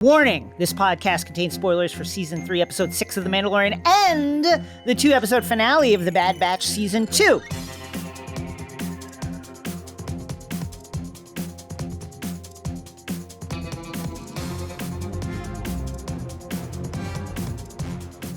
Warning, this podcast contains spoilers for Season 3, Episode 6 of The Mandalorian and the 2-episode finale of The Bad Batch Season 2.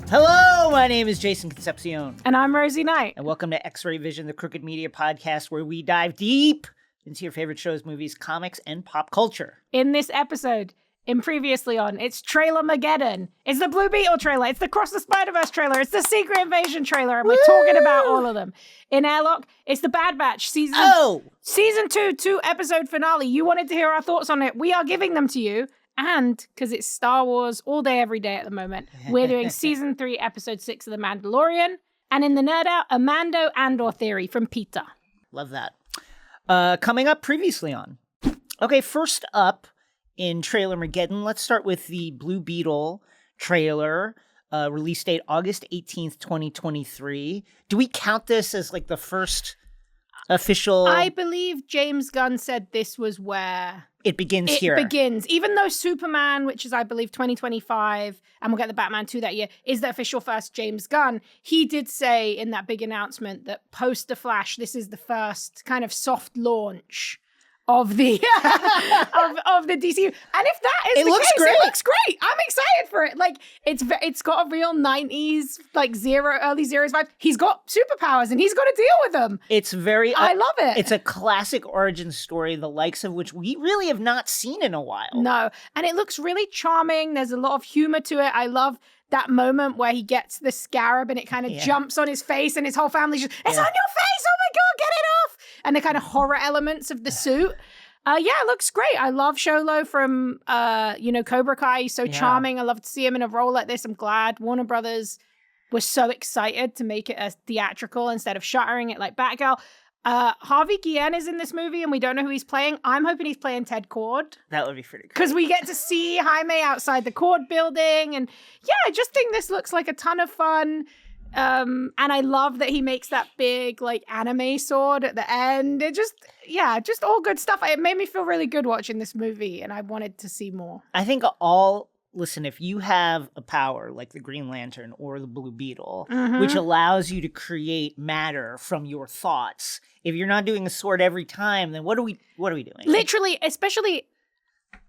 Hello, my name is Jason Concepcion. And I'm Rosie Knight. And welcome to X-Ray Vision, the Crooked Media podcast, where we dive deep into your favorite shows, movies, comics, and pop culture. In this episode, previously on, it's Trailer-mageddon. It's the Blue Beetle trailer. It's the Cross the Spiderverse trailer. It's the Secret Invasion trailer. And we're talking about all of them. In Airlock, it's the Bad Batch Season 2, 2-episode finale. You wanted to hear our thoughts on it. We are giving them to you. And because it's Star Wars all day, every day at the moment, we're doing Season 3, Episode 6 of The Mandalorian. And in the Nerd Out, a Mando Andor theory from Peter. Love that. Coming up previously on. Okay, first up in Trailer-mageddon, let's start with the Blue Beetle trailer. Release date August 18th, 2023. Do we count this as like the first official? I believe James Gunn said this was where it begins here. It begins. Even though Superman, which is, I believe, 2025, and we'll get the Batman 2 that year, is the official first James Gunn, he did say in that big announcement that post The Flash, this is the first kind of soft launch of the of the DCU. And if that is it looks case, great. It looks great. I'm excited for it. Like, it's got a real 90s, like early zeros vibe. He's got superpowers and he's got to deal with them. It's very I love it. It's a classic origin story, the likes of which we really have not seen in a while. No. And it looks really charming. There's a lot of humor to it. I love that moment where he gets the scarab and it kind of jumps on his face and his whole family's just, it's on your face, oh my God, get it off! And the kind of horror elements of the suit. It looks great. I love Sholo from, Cobra Kai. He's so charming. I love to see him in a role like this. I'm glad Warner Brothers was so excited to make it a theatrical instead of shuttering it like Batgirl. Harvey Guillen is in this movie and we don't know who he's playing. I'm hoping he's playing Ted Kord. That would be pretty cool. Because we get to see Jaime outside the Kord building. And I just think this looks like a ton of fun. And I love that he makes that big, like, anime sword at the end. It just all good stuff. It made me feel really good watching this movie and I wanted to see more. I think listen, if you have a power like the Green Lantern or the Blue Beetle, which allows you to create matter from your thoughts, if you're not doing a sword every time, then what are we doing? Literally, especially,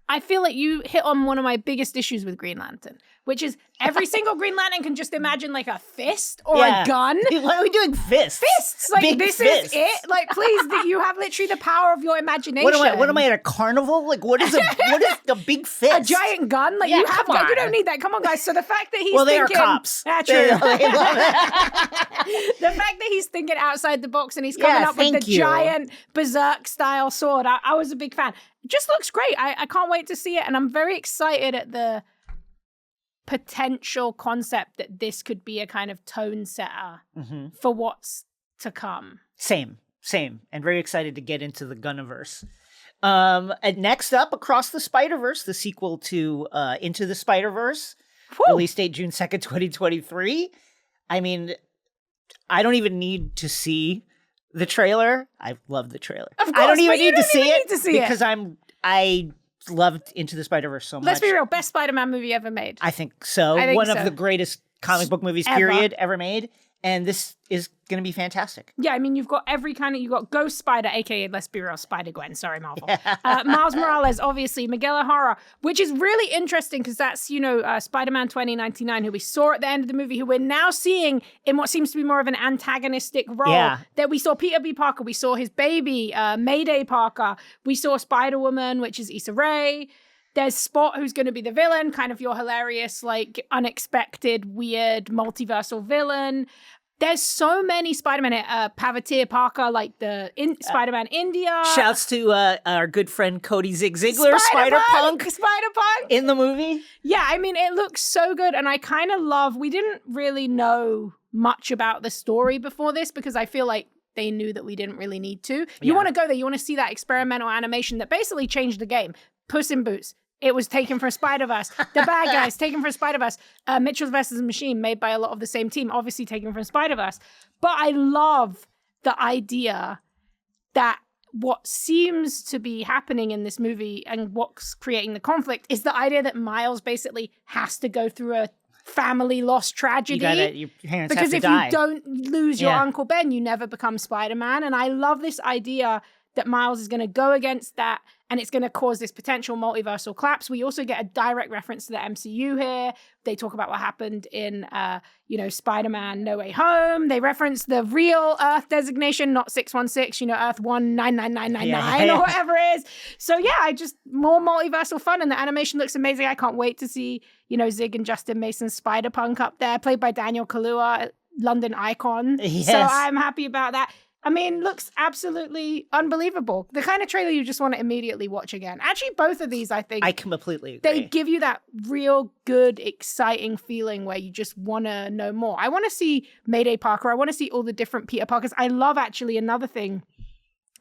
I feel like you hit on one of my biggest issues with Green Lantern, which is every single Green Lantern can just imagine like a fist or a gun. Why are we doing fists? Fists! Like, Big this fists. is it. Like, please, you have literally the power of your imagination. What am I at a carnival? Like, what is a big fist? A giant gun? Like, you have gun. You don't need that. Come on, guys. So the fact that he's they are cops. That's true. The fact that he's thinking outside the box and he's coming up with the giant berserk-style sword, I was a big fan. Just looks great. I can't wait to see it. And I'm very excited at the potential concept that this could be a kind of tone setter for what's to come. Same. And very excited to get into the Gunniverse. And next up, Across the Spiderverse, the sequel to Into the Spiderverse. Release date June 2nd, 2023. I mean, I don't even need to see the trailer. I love the trailer. Of course, I don't even need to see it because I loved Into the Spider-Verse so much. Let's be real, best Spider-Man movie ever made. I think so. One of the greatest comic book movies, period, ever made. And this is going to be fantastic. Yeah, I mean, you've got you've got Ghost Spider, aka, let's be real, Spider-Gwen. Sorry, Marvel. Miles Morales, obviously, Miguel O'Hara, which is really interesting because that's, Spider-Man 2099, who we saw at the end of the movie, who we're now seeing in what seems to be more of an antagonistic role. Yeah. That we saw Peter B. Parker, we saw his baby, Mayday Parker, we saw Spider-Woman, which is Issa Rae. There's Spot, who's going to be the villain, kind of your hilarious, like, unexpected, weird, multiversal villain. There's so many Spider-Man. Pavatir Parker, like the Spider-Man India. Shouts to our good friend Cody Ziegler, Spider-Punk. In the movie. Yeah, I mean, it looks so good. And I kind of love, we didn't really know much about the story before this because I feel like they knew that we didn't really need to. You want to go there. You want to see that experimental animation that basically changed the game. Puss in Boots. It was taken from Spider-Verse. The Bad Guys, taken from Spider-Verse. Mitchell vs. Machine, made by a lot of the same team, obviously taken from Spider-Verse. But I love the idea that what seems to be happening in this movie and what's creating the conflict is the idea that Miles basically has to go through a family loss tragedy. Your parents because have to if die. you don't lose your Uncle Ben, you never become Spider-Man. And I love this idea that Miles is going to go against that, and it's going to cause this potential multiversal collapse. We also get a direct reference to the MCU here. They talk about what happened in, Spider-Man No Way Home. They reference the real Earth designation, not 616, Earth 199999 or whatever it is. So yeah, more multiversal fun, and the animation looks amazing. I can't wait to see, Zig and Justin Mason's Spider-Punk up there, played by Daniel Kaluuya, London icon. Yes. So I'm happy about that. I mean, looks absolutely unbelievable. The kind of trailer you just want to immediately watch again. Actually, both of these, I think, I completely agree. they give you that real good, exciting feeling where you just want to know more. I want to see Mayday Parker. I want to see all the different Peter Parkers. I love, actually, another thing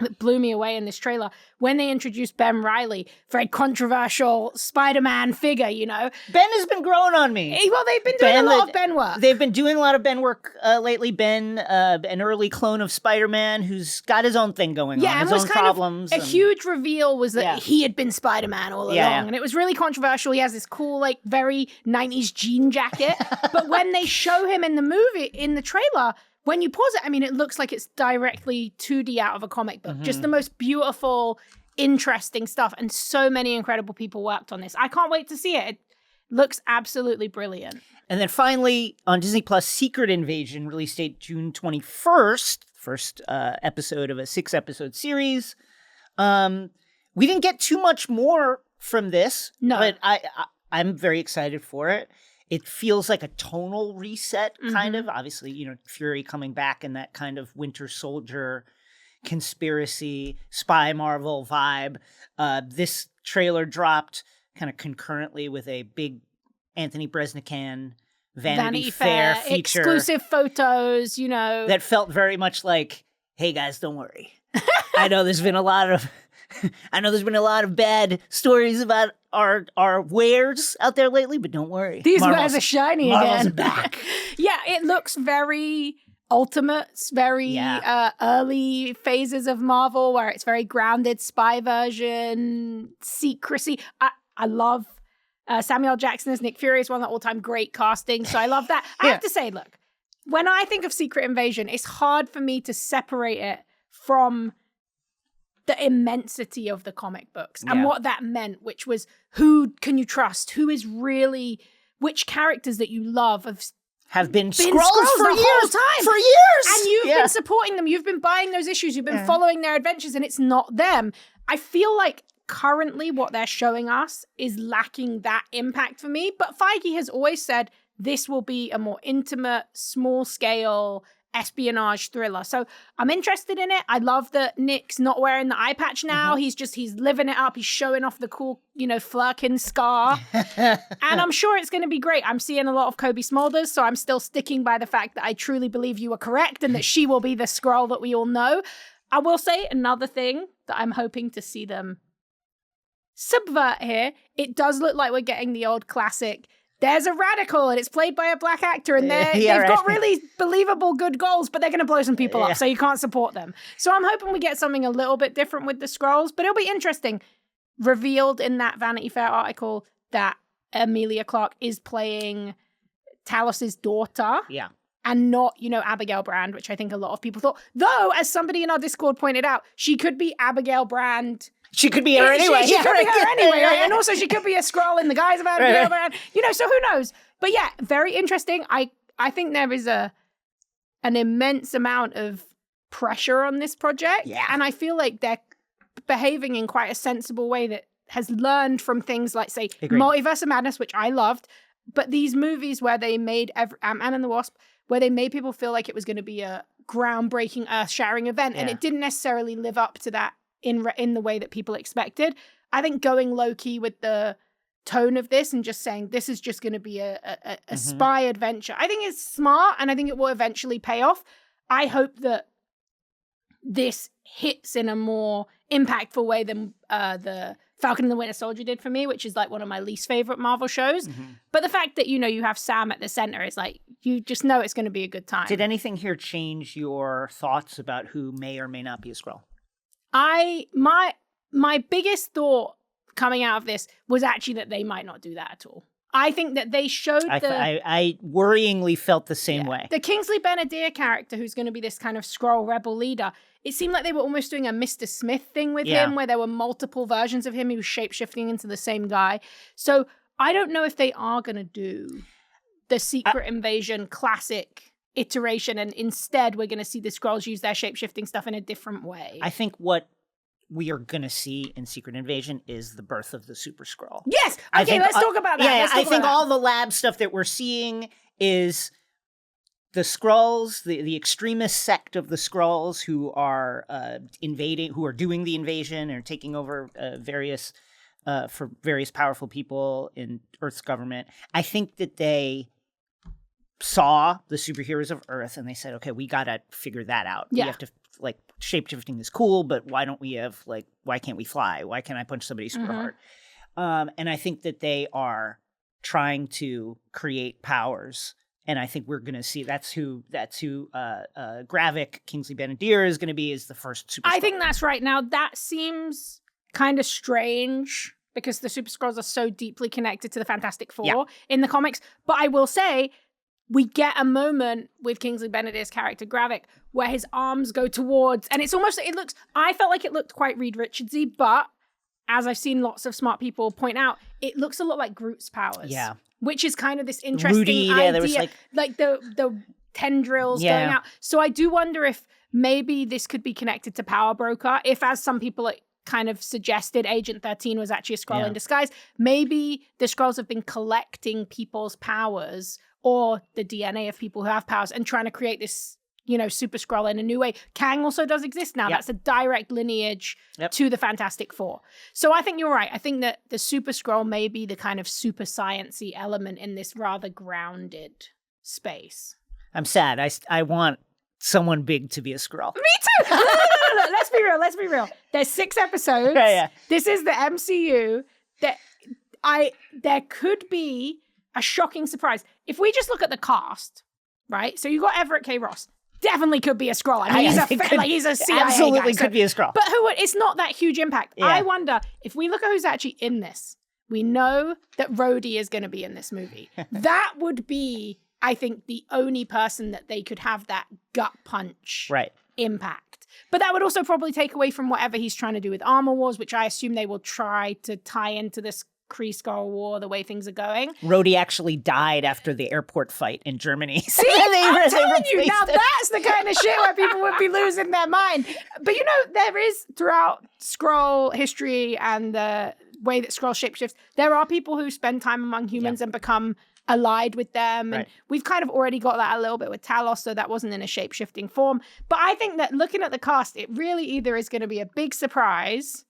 that blew me away in this trailer, when they introduced Ben Reilly, very controversial Spider-Man figure, Ben has been growing on me. Well, they've been doing a lot of Ben work. They've been doing a lot of Ben work lately. Ben, an early clone of Spider-Man who's got his own thing going on, his own problems. A huge reveal was that he had been Spider-Man all along, and it was really controversial. He has this cool, very 90s jean jacket, but when they show him in the trailer, when you pause it, it looks like it's directly 2D out of a comic book. Just the most beautiful, interesting stuff. And so many incredible people worked on this. I can't wait to see it. It looks absolutely brilliant. And then finally, on Disney Plus, Secret Invasion, release date June 21st. First episode of a 6-episode series. We didn't get too much more from this. No. But I'm very excited for it. It feels like a tonal reset, kind of. Obviously, Fury coming back in that kind of Winter Soldier conspiracy, spy Marvel vibe. This trailer dropped kind of concurrently with a big Anthony Breznican Vanity Fair feature. Exclusive photos, That felt very much like, hey guys, don't worry. I know there's been a lot of bad stories about our wares out there lately, but don't worry. These wares are shiny Marvel's again. back. Yeah, it looks very Ultimates, very early phases of Marvel where it's very grounded, spy version, secrecy. I love Samuel Jackson as Nick Fury is one of the all-time great casting, so I love that. I have to say, look, when I think of Secret Invasion, it's hard for me to separate it from the immensity of the comic books and what that meant, which was who can you trust? Who is really, which characters that you love have been Skrulls for the years. Whole time. For years. And you've been supporting them. You've been buying those issues. You've been following their adventures, and it's not them. I feel like currently what they're showing us is lacking that impact for me. But Feige has always said this will be a more intimate, small-scale espionage thriller. So I'm interested in it. I love that Nick's not wearing the eye patch now. He's living it up. He's showing off the cool, Flerken scar. And I'm sure it's going to be great. I'm seeing a lot of Kobe Smulders, so I'm still sticking by the fact that I truly believe you were correct and that she will be the Skrull that we all know. I will say another thing that I'm hoping to see them subvert here. It does look like we're getting the old classic, there's a radical and it's played by a black actor and they've got really believable good goals, but they're going to blow some people up, so you can't support them. So I'm hoping we get something a little bit different with the Skrulls, but it'll be interesting. Revealed in that Vanity Fair article that Emilia Clarke is playing Talos's daughter. Yeah. And not, Abigail Brand, which I think a lot of people thought. Though, as somebody in our Discord pointed out, she could be Abigail Brand. She could be her anyway. She could be her anyway, right? And also she could be a Skrull in the guise of Abigail Brand. So who knows? But yeah, very interesting. I think there is an immense amount of pressure on this project. Yeah. And I feel like they're behaving in quite a sensible way that has learned from things like, say, Multiverse of Madness, which I loved. But these movies where they made Ant-Man and the Wasp, where they made people feel like it was going to be a groundbreaking, earth-shattering event, and it didn't necessarily live up to that in the way that people expected. I think going low-key with the tone of this and just saying this is just going to be a spy adventure, I think it's smart, and I think it will eventually pay off. I hope that this hits in a more impactful way than the Falcon and the Winter Soldier did for me, which is like one of my least favorite Marvel shows. But the fact that, you have Sam at the center is like, you just know it's going to be a good time. Did anything here change your thoughts about who may or may not be a Skrull? My biggest thought coming out of this was actually that they might not do that at all. I think that they showed I worryingly felt the same way. The Kingsley Ben-Adir character, who's going to be this kind of Skrull rebel leader, it seemed like they were almost doing a Mr. Smith thing with him, where there were multiple versions of him. He was shape-shifting into the same guy. So I don't know if they are going to do the Secret Invasion classic iteration, and instead we're going to see the Skrulls use their shape-shifting stuff in a different way. I think what we are going to see in Secret Invasion is the birth of the Super Skrull. Yes! Okay, let's talk about that. Yeah, I think all the lab stuff that we're seeing is the Skrulls, the extremist sect of the Skrulls who are invading, who are doing the invasion and taking over for various powerful people in Earth's government. I think that they saw the superheroes of Earth and they said, okay, we got to figure that out. Yeah. We have to, like, shapeshifting is cool, but why can't we fly? Why can't I punch somebody super hard? And I think that they are trying to create powers. And I think we're going to see that's who Gravik, Kingsley Ben-Adir is going to be, is the first Super Skrull. I think that's right. Now, that seems kind of strange because the Super Skrulls are so deeply connected to the Fantastic Four in the comics. But I will say, we get a moment with Kingsley Ben-Adir's character, Gravik, where his arms go towards, and it's almost, I felt like it looked quite Reed Richardsy, but as I've seen lots of smart people point out, it looks a lot like Groot's powers. Yeah. Which is kind of this interesting Rudy, idea. there was like the tendrils going out. So I do wonder if maybe this could be connected to Power Broker, if, as some people kind of suggested, Agent 13 was actually a Skrull in disguise. Maybe the Skrulls have been collecting people's powers or the DNA of people who have powers and trying to create this, Super Skrull in a new way. Kang also does exist now. That's a direct lineage to the Fantastic Four. So I think you're right. I think that the Super Skrull may be the kind of super science-y element in this rather grounded space. I'm sad. I want someone big to be a Skrull. Me too! No. Let's be real. There's 6 episodes. Yeah. This is the MCU. There could be a shocking surprise. If we just look at the cast, right? So you got Everett K. Ross. Definitely could be a Skrull. I mean, he's a CIA absolutely guy, could be a Skrull. But it's not that huge impact. Yeah. I wonder, if we look at who's actually in this, we know that Rhodey is going to be in this movie. That would be, I think, the only person that they could have that gut punch impact. But that would also probably take away from whatever he's trying to do with Armor Wars, which I assume they will try to tie into this Kree-Skrull War, the way things are going. Rhodey actually died after the airport fight in Germany. See, I'm telling you, now that's the kind of shit where people would be losing their mind. But there is, throughout Skrull history and the way that Skrull shapeshifts, there are people who spend time among humans and become allied with them. And we've kind of already got that a little bit with Talos, so that wasn't in a shape-shifting form. But I think that looking at the cast, it really either is going to be a big surprise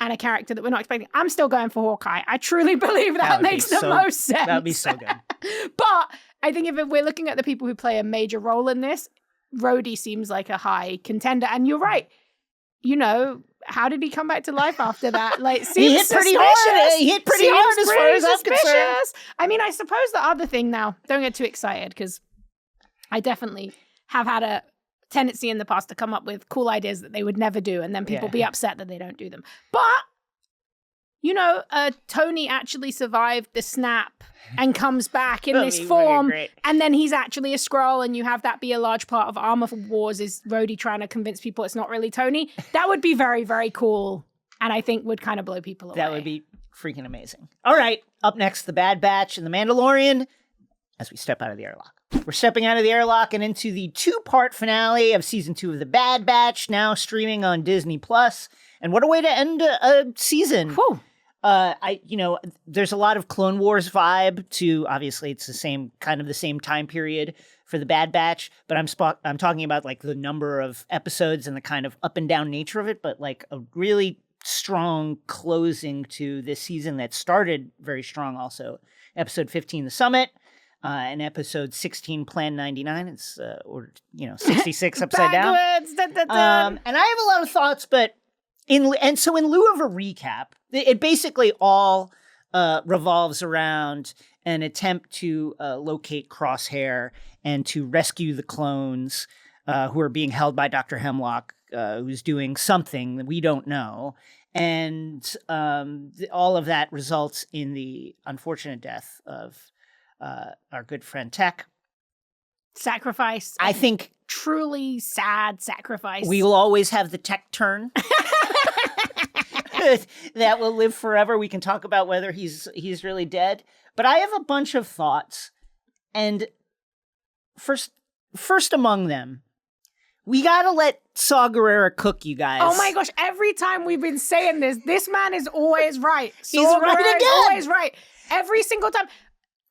and a character that we're not expecting. I'm still going for Hawkeye. I truly believe that makes the most sense. That would be so good. But I think if we're looking at the people who play a major role in this, Rhodey seems like a high contender. And you're right. How did he come back to life after that? He hit pretty hard. He hit pretty hard as far as I'm concerned. I mean, I suppose the other thing now, don't get too excited, because I definitely have had a tendency in the past to come up with cool ideas that they would never do, and then people be upset that they don't do them. But, Tony actually survived the snap and comes back in this form, and then he's actually a Skrull, and you have that be a large part of Armor Wars, is Rhodey trying to convince people it's not really Tony. That would be very, very cool, and I think would kind of blow people away. That would be freaking amazing. All right, up next, The Bad Batch and The Mandalorian, as we step out of the airlock. We're stepping out of the airlock and into the 2-part finale of season 2 of The Bad Batch, now streaming on Disney+. And what a way to end a season. Whew. There's a lot of Clone Wars vibe to, obviously it's the same time period for The Bad Batch, but I'm talking about like the number of episodes and the kind of up and down nature of it, but like a really strong closing to this season that started very strong also. Episode 15, The Summit. And episode 16, Plan 99. It's 66 upside down. Dun, dun, dun. And I have a lot of thoughts, but in lieu of a recap, it basically all revolves around an attempt to locate Crosshair and to rescue the clones who are being held by Dr. Hemlock, who's doing something that we don't know. And all of that results in the unfortunate death of our good friend Tech. Sacrifice. I think truly sad sacrifice. We will always have the Tech turn. That will live forever. We can talk about whether he's really dead. But I have a bunch of thoughts. And first among them, we gotta let Saw Gerrera cook, you guys. Oh my gosh, every time we've been saying this man is always right. He's right again. Always right. Every single time.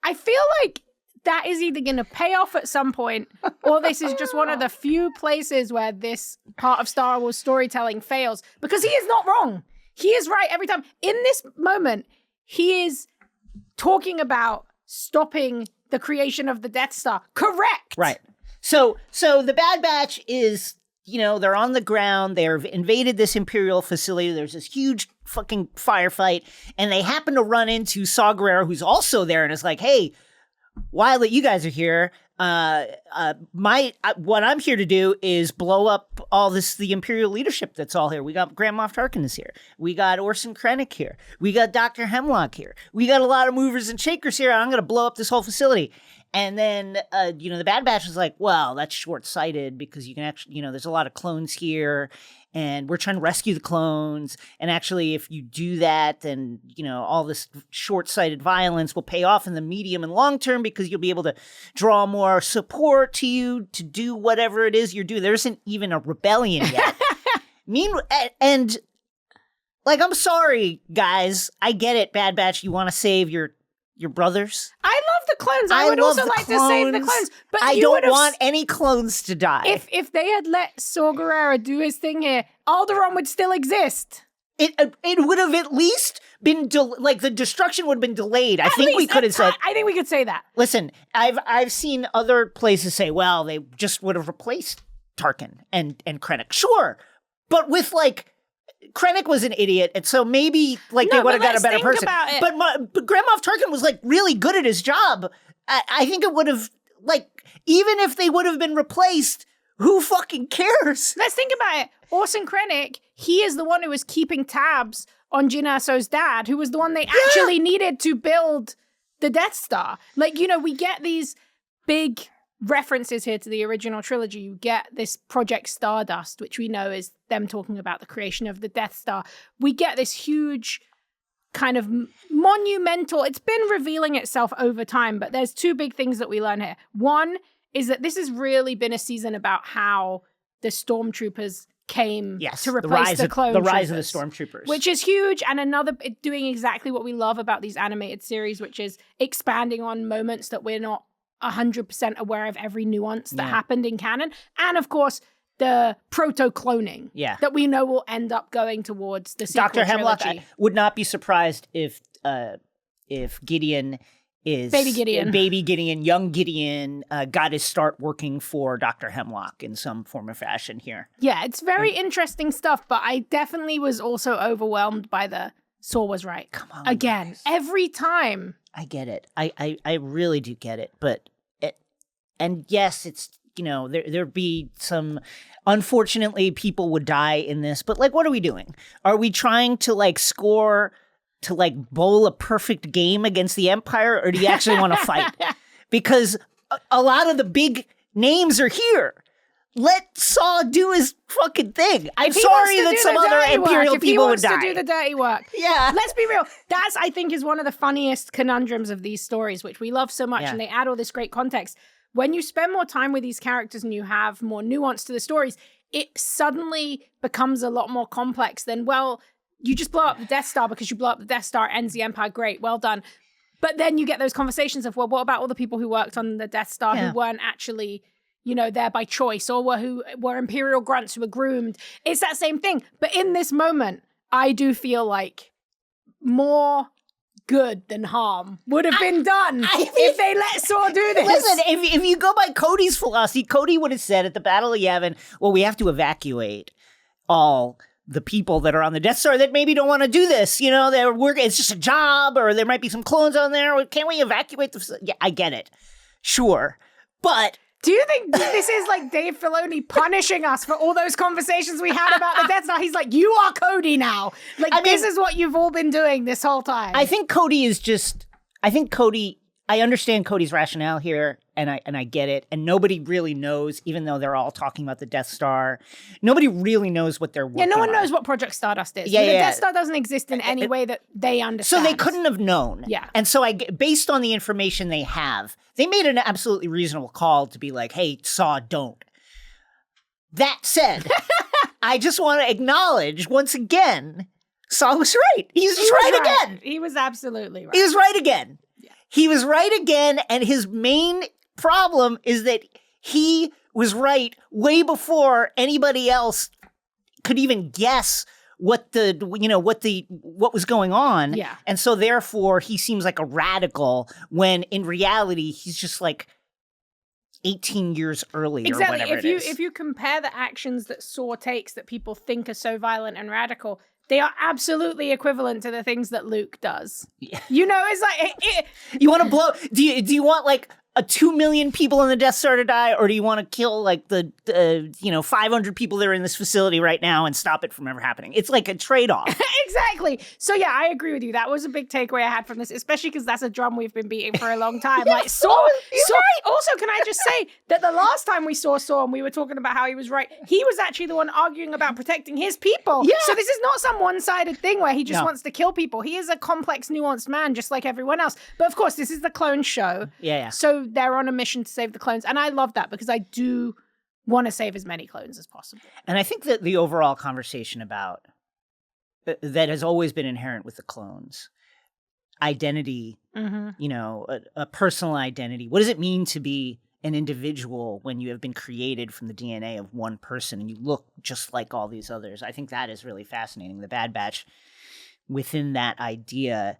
I feel like that is either going to pay off at some point, or this is just one of the few places where this part of Star Wars storytelling fails, because he is not wrong. He is right every time. In this moment, he is talking about stopping the creation of the Death Star. Correct. Right. So the Bad Batch is, they're on the ground. They've invaded this Imperial facility. There's this huge fucking firefight, and they happen to run into Saw Gerrera, who's also there, and is like, hey, while you guys are here, what I'm here to do is blow up the Imperial leadership that's all here. We got Grand Moff Tarkin is here. We got Orson Krennic here. We got Dr. Hemlock here. We got a lot of movers and shakers here. I'm going to blow up this whole facility. And then, the Bad Batch is like, well, that's short-sighted because you can actually, there's a lot of clones here and we're trying to rescue the clones. And actually, if you do that, then, all this short-sighted violence will pay off in the medium and long term because you'll be able to draw more support to you to do whatever it is you're doing. There isn't even a rebellion yet. Meanwhile, and I'm sorry, guys. I get it, Bad Batch. You want to save your brothers. I love the clones. I would also like to save the clones. But I don't want any clones to die. If they had let Saw Gerrera do his thing here, Alderaan would still exist. It would have at least been the destruction would have been delayed. I think we could have said. I think we could say that. Listen, I've seen other places say, well, they just would have replaced Tarkin and Krennic. Sure, but with Krennic was an idiot, and so maybe they would have got a better person. But Grand Moff Tarkin was really good at his job. I think it would have even if they would have been replaced, who fucking cares? Let's think about it. Orson Krennic, he is the one who was keeping tabs on Jyn Erso's dad, who was the one they actually needed to build the Death Star. We get these big references here to the original trilogy. You get this Project Stardust, which we know is them talking about the creation of the Death Star. We get this huge kind of monumental, it's been revealing itself over time, but there's two big things that we learn here. One is that this has really been a season about how the stormtroopers came to replace the clone troopers. The rise of the stormtroopers. Which is huge, and doing exactly what we love about these animated series, which is expanding on moments that we're not 100% aware of every nuance that happened in canon. And of course, the proto-cloning that we know will end up going towards the sequel Dr. Hemlock trilogy. Would not be surprised if Gideon is... Baby Gideon, young Gideon, got his start working for Dr. Hemlock in some form or fashion here. Yeah, it's very interesting stuff, but I definitely was also overwhelmed by the Saw was right. Come on. Again, guys. every time. I get it. I really do get it. But and yes, it's there'd be some. Unfortunately, people would die in this. But what are we doing? Are we trying to score to bowl a perfect game against the Empire, or do you actually want to fight? Because a lot of the big names are here. Let Saw do his fucking thing. I'm sorry that some other Imperial people would die. If he wants to do the dirty work. Yeah. Let's be real. That's, I think, is one of the funniest conundrums of these stories, which we love so much, and they add all this great context. When you spend more time with these characters and you have more nuance to the stories, it suddenly becomes a lot more complex than, well, you just blow up the Death Star because you blow up the Death Star, ends the Empire, great, well done. But then you get those conversations of, well, what about all the people who worked on the Death Star who weren't actually... there by choice, or who were Imperial grunts who were groomed. It's that same thing. But in this moment, I do feel like more good than harm would have been done if they let Saw do this. Listen, if you go by Cody's philosophy, Cody would have said at the Battle of Yavin, well, we have to evacuate all the people that are on the Death Star that maybe don't want to do this. They're working, it's just a job, or there might be some clones on there. Can't we evacuate the... Yeah, I get it. Sure. But... Do you think this is like Dave Filoni punishing us for all those conversations we had about the Death Star? He's like, you are Cody now. Like, this is what you've all been doing this whole time. I think Cody, I understand Cody's rationale here, and I get it. And nobody really knows, even though they're all talking about the Death Star, nobody really knows what they're working on. Yeah, no one knows what Project Stardust is. Yeah, the Death Star doesn't exist in any way that they understand. So they couldn't have known. Yeah. And so based on the information they have, they made an absolutely reasonable call to be like, hey, Saw, don't. That said, I just want to acknowledge once again, Saw was right. He was right again. He was absolutely right. He was right again. He was right again, and his main problem is that he was right way before anybody else could even guess what was going on. Yeah. And so therefore he seems like a radical when in reality he's just like 18 years early or whatever it is. If you compare the actions that Saw takes that people think are so violent and radical, they are absolutely equivalent to the things that Luke does. Yeah. You know, it's like... You want to blow... Do you want, like, 2 million people on the Death Star to die, or do you want to kill, like, the 500 people that are in this facility right now and stop it from ever happening? It's like a trade-off. Exactly. So, yeah, I agree with you. That was a big takeaway I had from this, especially because that's a drum we've been beating for a long time. Yeah, like, Saw... Also, can I just say that the last time we saw Saw and we were talking about how he was right, he was actually the one arguing about protecting his people. Yeah. So this is not some one-sided thing where he just wants to kill people. He is a complex, nuanced man, just like everyone else. But of course, this is the clone show. Yeah. So they're on a mission to save the clones. And I love that because I do want to save as many clones as possible. And I think that the overall conversation about that has always been inherent with the clones, identity, a personal identity. What does it mean to be an individual when you have been created from the DNA of one person and you look just like all these others? I think that is really fascinating. The Bad Batch within that idea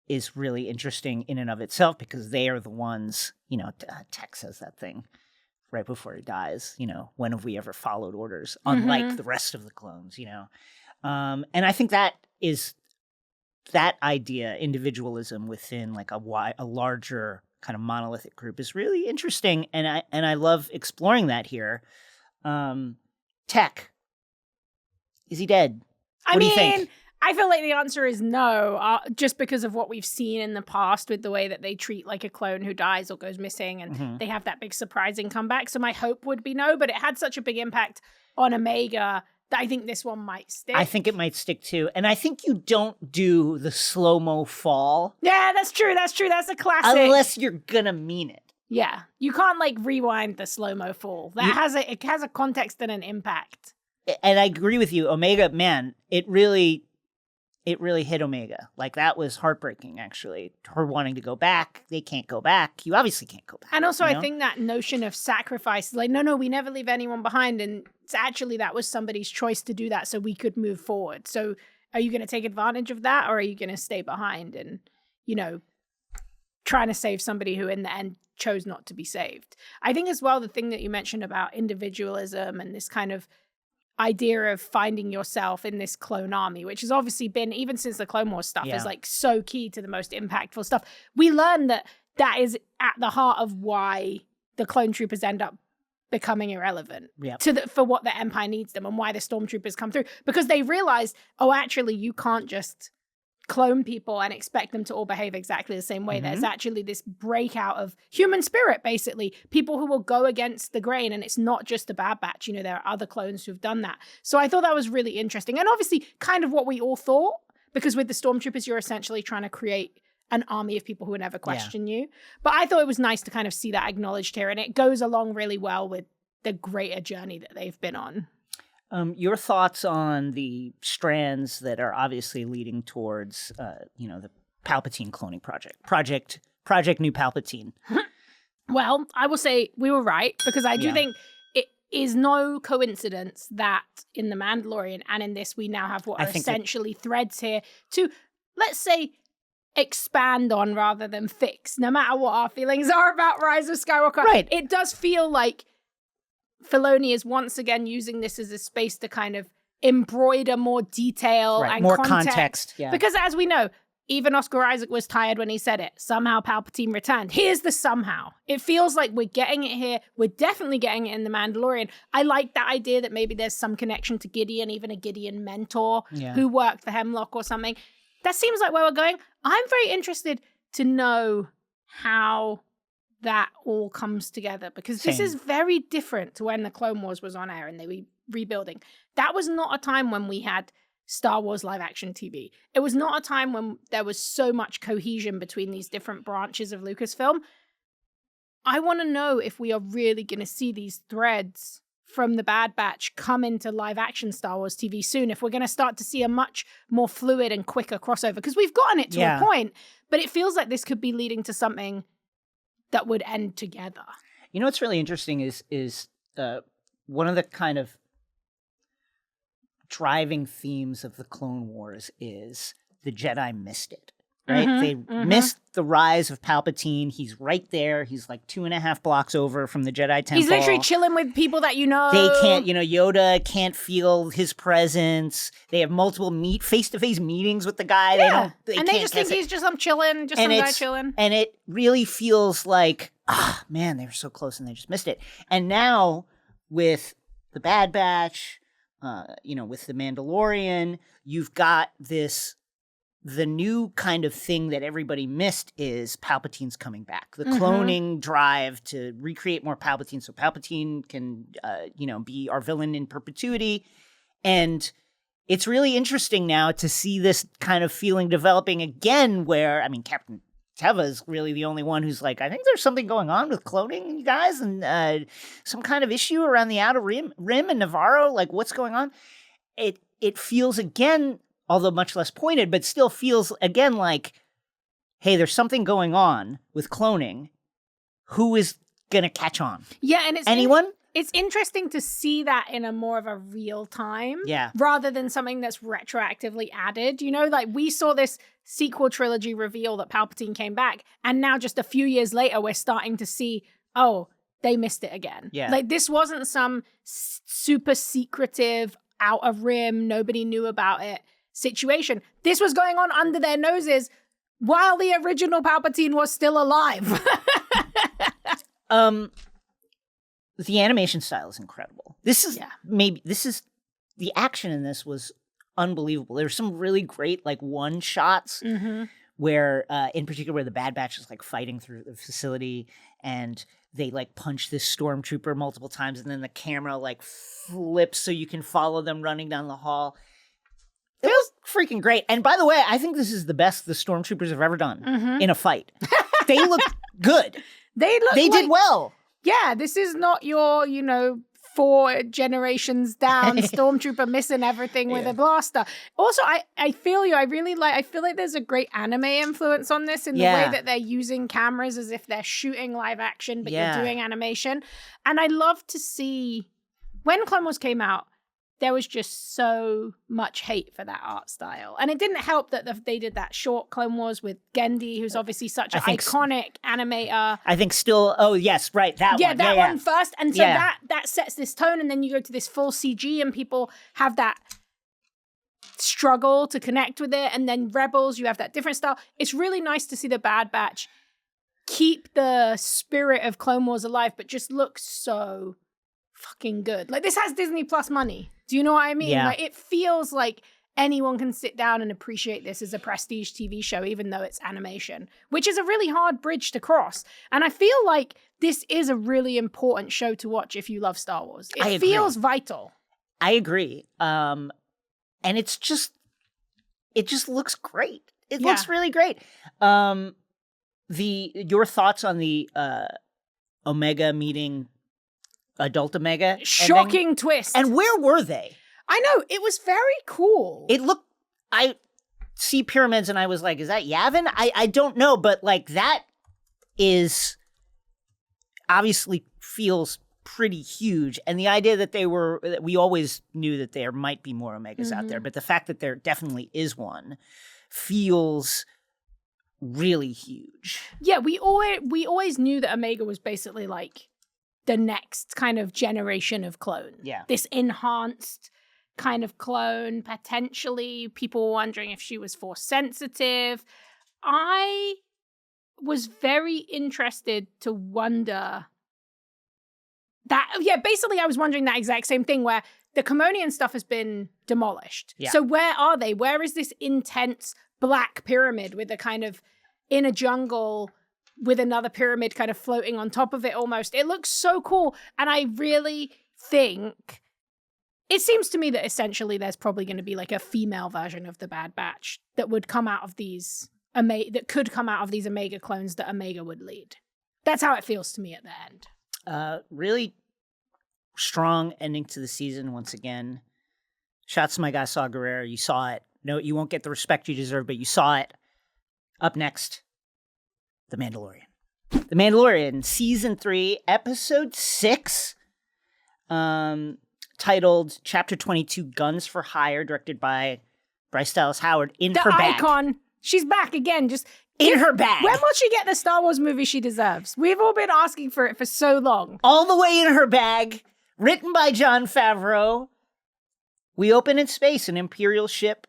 is really interesting in and of itself because they are the ones, Tech says that thing right before he dies, when have we ever followed orders, unlike the rest of the clones, and I think that is that idea, individualism within like a larger kind of monolithic group is really interesting. And I love exploring that here. Tech, is he dead? What do you think? I feel like the answer is no, just because of what we've seen in the past with the way that they treat like a clone who dies or goes missing and they have that big surprising comeback. So my hope would be no, but it had such a big impact on Omega that I think this one might stick. I think it might stick too. And I think you don't do the slow-mo fall. Yeah, that's true. That's a classic. Unless you're gonna mean it. Yeah. You can't like rewind the slow-mo fall. It has a context and an impact. And I agree with you. Omega, man, it really hit Omega. Like, that was heartbreaking, actually. Her wanting to go back. They can't go back. You obviously can't go back. And also, I think that notion of sacrifice, like, no, we never leave anyone behind. And it's actually, that was somebody's choice to do that so we could move forward. So are you going to take advantage of that? Or are you going to stay behind and, trying to save somebody who in the end chose not to be saved? I think as well, the thing that you mentioned about individualism and this kind of idea of finding yourself in this clone army, which has obviously been, even since the Clone Wars stuff, is like so key to the most impactful stuff. We learn that is at the heart of why the clone troopers end up becoming irrelevant for what the Empire needs them and why the stormtroopers come through, because they realize, actually, you can't just clone people and expect them to all behave exactly the same way. There's actually this breakout of human spirit, basically, people who will go against the grain, and it's not just the Bad Batch. There are other clones who've done that. So I thought that was really interesting, and obviously kind of what we all thought, because with the stormtroopers, you're essentially trying to create an army of people who would never question you. But I thought it was nice to kind of see that acknowledged here, and it goes along really well with the greater journey that they've been on. Your thoughts on the strands that are obviously leading towards, the Palpatine cloning project New Palpatine? Well, I will say we were right, because I do think it is no coincidence that in The Mandalorian and in this, we now have what are essentially threads here to, let's say, expand on rather than fix, no matter what our feelings are about Rise of Skywalker. Right. It does feel like Filoni is once again using this as a space to kind of embroider more detail and more context. Yeah. Because as we know, even Oscar Isaac was tired when he said it. Somehow Palpatine returned. Here's the somehow. It feels like we're getting it here. We're definitely getting it in The Mandalorian. I like that idea that maybe there's some connection to Gideon, even a Gideon mentor who worked for Hemlock or something. That seems like where we're going. I'm very interested to know how that all comes together, because this is very different to when the Clone Wars was on air and they were rebuilding. That was not a time when we had Star Wars live action TV. It was not a time when there was so much cohesion between these different branches of Lucasfilm. I want to know if we are really going to see these threads from the Bad Batch come into live action Star Wars TV soon, if we're going to start to see a much more fluid and quicker crossover, because we've gotten it to a point, but it feels like this could be leading to something that would end together. You know what's really interesting is one of the kind of driving themes of the Clone Wars is the Jedi missed it, right? They missed the rise of Palpatine. He's right there. He's like 2.5 blocks over from the Jedi Temple. He's literally chilling with people that you know. They can't, Yoda can't feel his presence. They have multiple face-to-face meetings with the guy. Yeah. They just think he's just chilling, just some guy chilling. And it really feels like, man, they were so close and they just missed it. And now with the Bad Batch, with the Mandalorian, you've got the new kind of thing that everybody missed is Palpatine's coming back. The cloning drive to recreate more Palpatine so Palpatine can, be our villain in perpetuity. And it's really interesting now to see this kind of feeling developing again where, Captain Teva is really the only one who's like, I think there's something going on with cloning, you guys, and some kind of issue around the Outer Rim and Navarro. Like, what's going on? It feels again, although much less pointed, but still feels again like, hey, there's something going on with cloning. Who is gonna catch on? Yeah, and it's anyone. It's interesting to see that in a more of a real time, rather than something that's retroactively added. Like we saw this sequel trilogy reveal that Palpatine came back, and now just a few years later, we're starting to see, oh, they missed it again. Yeah. Like this wasn't some super secretive, out of rim, nobody knew about it situation. This was going on under their noses while the original Palpatine was still alive. The animation style is incredible. This is the action in this was unbelievable. There's some really great like one shots where, in particular, where the Bad Batch is like fighting through the facility and they like punch this stormtrooper multiple times, and then the camera like flips so you can follow them running down the hall. It was freaking great. And by the way, I think this is the best the stormtroopers have ever done in a fight. They look good. They did well. Yeah, this is not your, 4 generations down stormtrooper missing everything with a blaster. Also, I feel you. I feel like there's a great anime influence on this in the way that they're using cameras as if they're shooting live action, but you're doing animation. And I love to see, when Clone Wars came out, there was just so much hate for that art style. And it didn't help that they did that short Clone Wars with Gendy, who's obviously such an iconic animator. I think still, that one. Yeah, that one first. And so that sets this tone, and then you go to this full CG and people have that struggle to connect with it. And then Rebels, you have that different style. It's really nice to see the Bad Batch keep the spirit of Clone Wars alive, but just look so fucking good. Like, this has Disney Plus money. Do you know what I mean? Yeah. Like, it feels like anyone can sit down and appreciate this as a prestige TV show, even though it's animation, which is a really hard bridge to cross. And I feel like this is a really important show to watch if you love Star Wars. It feels vital. I agree. And it just looks great. It looks really great. Your thoughts on the Omega meeting Adult Omega? Shocking twist. And where were they? I know, it was very cool. I see pyramids and I was like, is that Yavin? I don't know, but like that is obviously feels pretty huge. And the idea that we always knew that there might be more Omegas out there, but the fact that there definitely is one feels really huge. Yeah, we always knew that Omega was basically like the next kind of generation of clone. Yeah. This enhanced kind of clone, potentially. People were wondering if she was Force sensitive. I was very interested to wonder that, basically I was wondering that exact same thing where the Commonian stuff has been demolished. Yeah. So where are they? Where is this intense black pyramid with a kind of in a jungle with another pyramid kind of floating on top of it almost? It looks so cool. And I really think it seems to me that essentially there's probably going to be like a female version of the Bad Batch that would come out of these that could come out of these Omega clones that Omega would lead. That's how it feels to me at the end. Really strong ending to the season once again. Shouts to my guy Saw Gerrera. You saw it. No, you won't get the respect you deserve, but you saw it. Up next, The Mandalorian. The Mandalorian, Season 3, Episode 6, titled Chapter 22, Guns for Hire, directed by Bryce Dallas Howard, in her bag. The icon. She's back again, just in her bag. When will she get the Star Wars movie she deserves? We've all been asking for it for so long. All the way in her bag, written by Jon Favreau. We open in space. An Imperial ship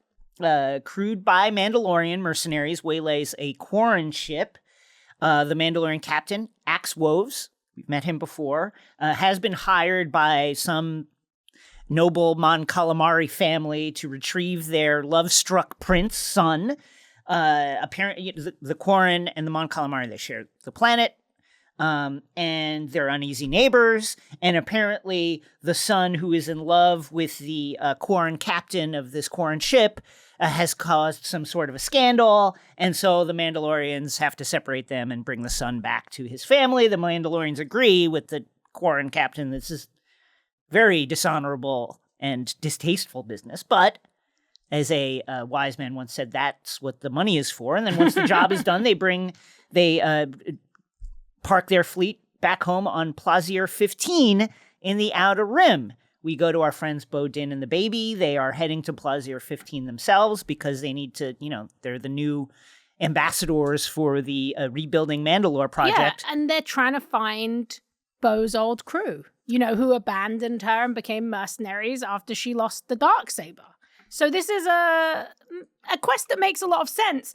crewed by Mandalorian mercenaries waylays a Quarren ship. The Mandalorian captain, Axe Woves, we've met him before, has been hired by some noble Mon Calamari family to retrieve their love-struck prince son. Apparently, the Quarren and the Mon Calamari, they share the planet, and they're uneasy neighbors. And apparently, the son who is in love with the Quarren captain of this Quarren ship has caused some sort of a scandal, and so the Mandalorians have to separate them and bring the son back to his family. The Mandalorians agree with the Quarren captain. This is very dishonorable and distasteful business, but as a wise man once said, that's what the money is for. And then once the job is done, they park their fleet back home on Plazier 15 in the Outer Rim. We go to our friends Bo Din and the baby. They are heading to Plazier 15 themselves because they need to, they're the new ambassadors for the Rebuilding Mandalore project. Yeah, and they're trying to find Bo's old crew, who abandoned her and became mercenaries after she lost the Darksaber. So this is a quest that makes a lot of sense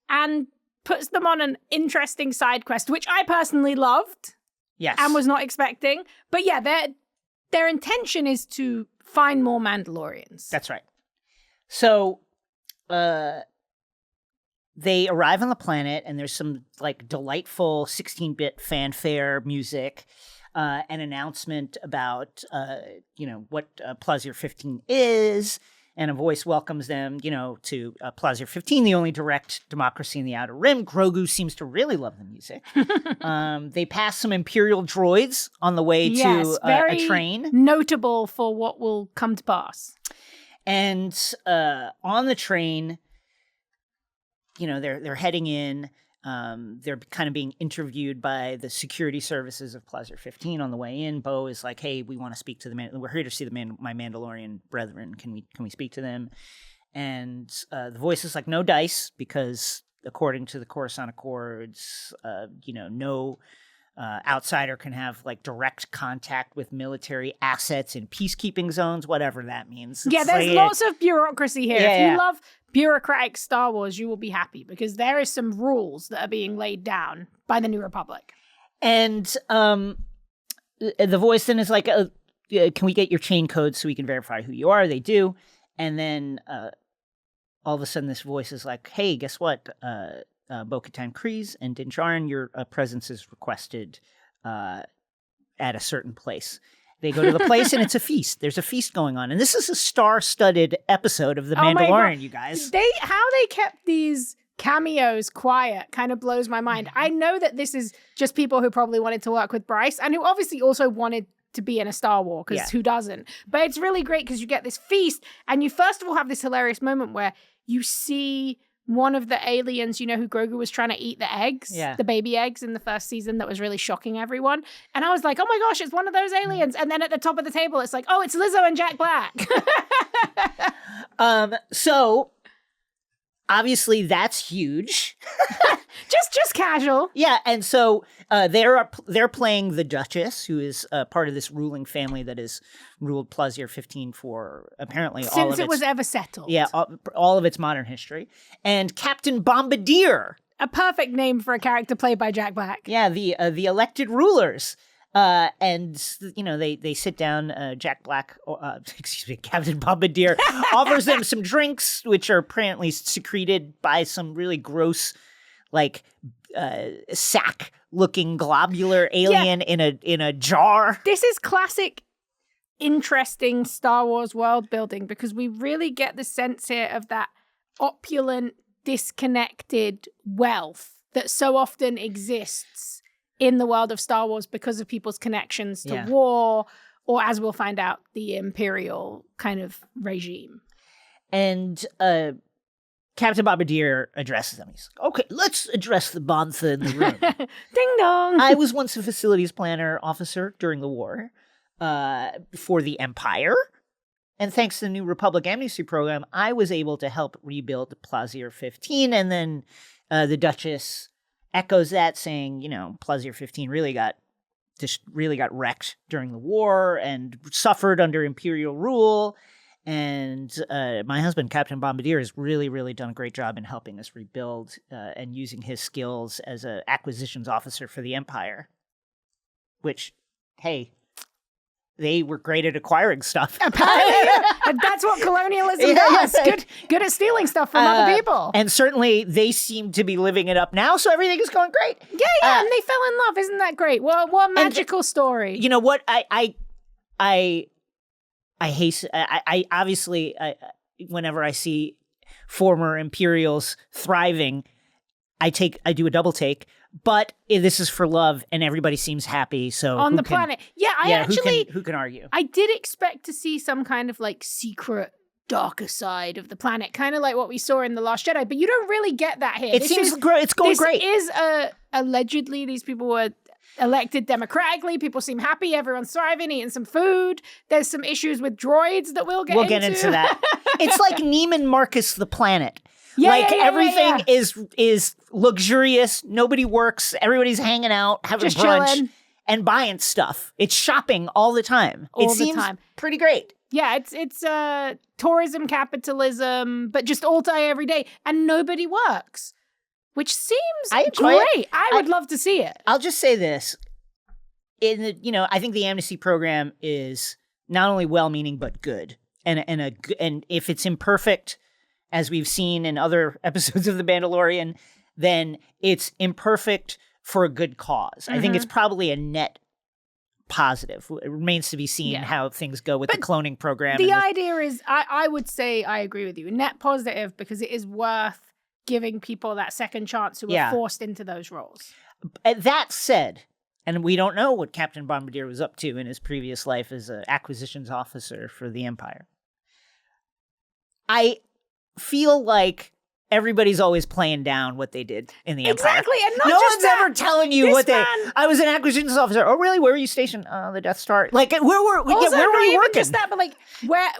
and puts them on an interesting side quest, which I personally loved. Yes. And was not expecting. But yeah, their intention is to find more Mandalorians. That's right. So they arrive on the planet, and there's some delightful 16-bit fanfare music, an announcement about what Plazier 15 is. And a voice welcomes them, to Plazier 15, the only direct democracy in the Outer Rim. Grogu seems to really love the music. They pass some Imperial droids on the way to a train. Notable for what will come to pass. And on the train, they're heading in. They're kind of being interviewed by the security services of Plazier 15 on the way in. Bo is like, "Hey, we want to speak to we're here to see my Mandalorian brethren. Can we speak to them?" And the voice is like, "No dice, because according to the Coruscant Accords, no outsider can have direct contact with military assets in peacekeeping zones, whatever that means." Yeah, there's lots of bureaucracy here. If you love bureaucratic Star Wars, you will be happy because there is some rules that are being laid down by the New Republic. And the voice then is like, "Can we get your chain code so we can verify who you are?" They do. And then all of a sudden this voice is like, "Hey, guess what? Bo-Katan Kryze and Din Djarin, your presence is requested at a certain place." They go to the place and it's a feast. There's a feast going on. And this is a star-studded episode of The Mandalorian, you guys. How they kept these cameos quiet kind of blows my mind. I know that this is just people who probably wanted to work with Bryce and who obviously also wanted to be in a Star Wars, because who doesn't? But it's really great because you get this feast and you first of all have this hilarious moment where you see one of the aliens, who Grogu was trying to eat the eggs, the baby eggs in the first season that was really shocking everyone. And I was like, oh my gosh, it's one of those aliens. And then at the top of the table, it's like, oh, it's Lizzo and Jack Black. So obviously that's huge. Just casual. Yeah, and so they're playing the Duchess, who is part of this ruling family that has ruled Plaisir 15 for apparently all of Since it was ever settled. Yeah, all of its modern history. And Captain Bombardier. A perfect name for a character played by Jack Black. Yeah, the elected rulers. And you know they sit down. Jack Black, Captain Bombardier offers them some drinks, which are apparently secreted by some really gross, like sack-looking globular alien in a jar. This is classic, interesting Star Wars world building because we really get the sense here of that opulent, disconnected wealth that so often exists in the world of Star Wars because of people's connections to war, or as we'll find out, the Imperial kind of regime. And Captain Bombardier addresses them. He's like, okay, let's address the Bantha in the room. Ding dong! I was once a facilities planner officer during the war for the Empire. And thanks to the New Republic Amnesty Program, I was able to help rebuild Plaisir 15. And then the Duchess echoes that, saying, you know, Plaisir 15 really got wrecked during the war and suffered under Imperial rule. And my husband, Captain Bombardier, has really, really done a great job in helping us rebuild and using his skills as an acquisitions officer for the Empire. Which, hey, they were great at acquiring stuff. Apparently, that's what colonialism does. Good at stealing stuff from other people. And certainly they seem to be living it up now, so everything is going great. Yeah, and they fell in love. Isn't that great? What magical story. You know what? I hasten. I obviously, whenever I see former Imperials thriving, I do a double take. But this is for love, and everybody seems happy. So on the planet, who can argue? I did expect to see some kind of like secret, darker side of the planet, kind of like what we saw in The Last Jedi. But you don't really get that here. It's going great. This is allegedly these people were elected democratically. People seem happy. Everyone's thriving, eating some food. There's some issues with droids that we'll get into that. It's like Neiman Marcus the planet. Everything is luxurious. Nobody works. Everybody's hanging out, having just brunch, chilling. And buying stuff. It's shopping all the time. It seems pretty great. Yeah, it's tourism capitalism, but just all day, every day, and nobody works, which seems great. I would love to see it. I'll just say this: I think the amnesty program is not only well-meaning but good, and if it's imperfect, as we've seen in other episodes of The Mandalorian, then it's imperfect for a good cause. I think it's probably a net positive. It remains to be seen how things go with the cloning program. The idea is, I would say I agree with you, net positive, because it is worth giving people that second chance who are forced into those roles. That said, and we don't know what Captain Bombardier was up to in his previous life as an acquisitions officer for the Empire. I feel like everybody's always playing down what they did in the Empire. Exactly, and not no just one's that. ever telling you I was an acquisitions officer. Oh, really? Where were you stationed? The Death Star. Like, where were you working? Just that, but like,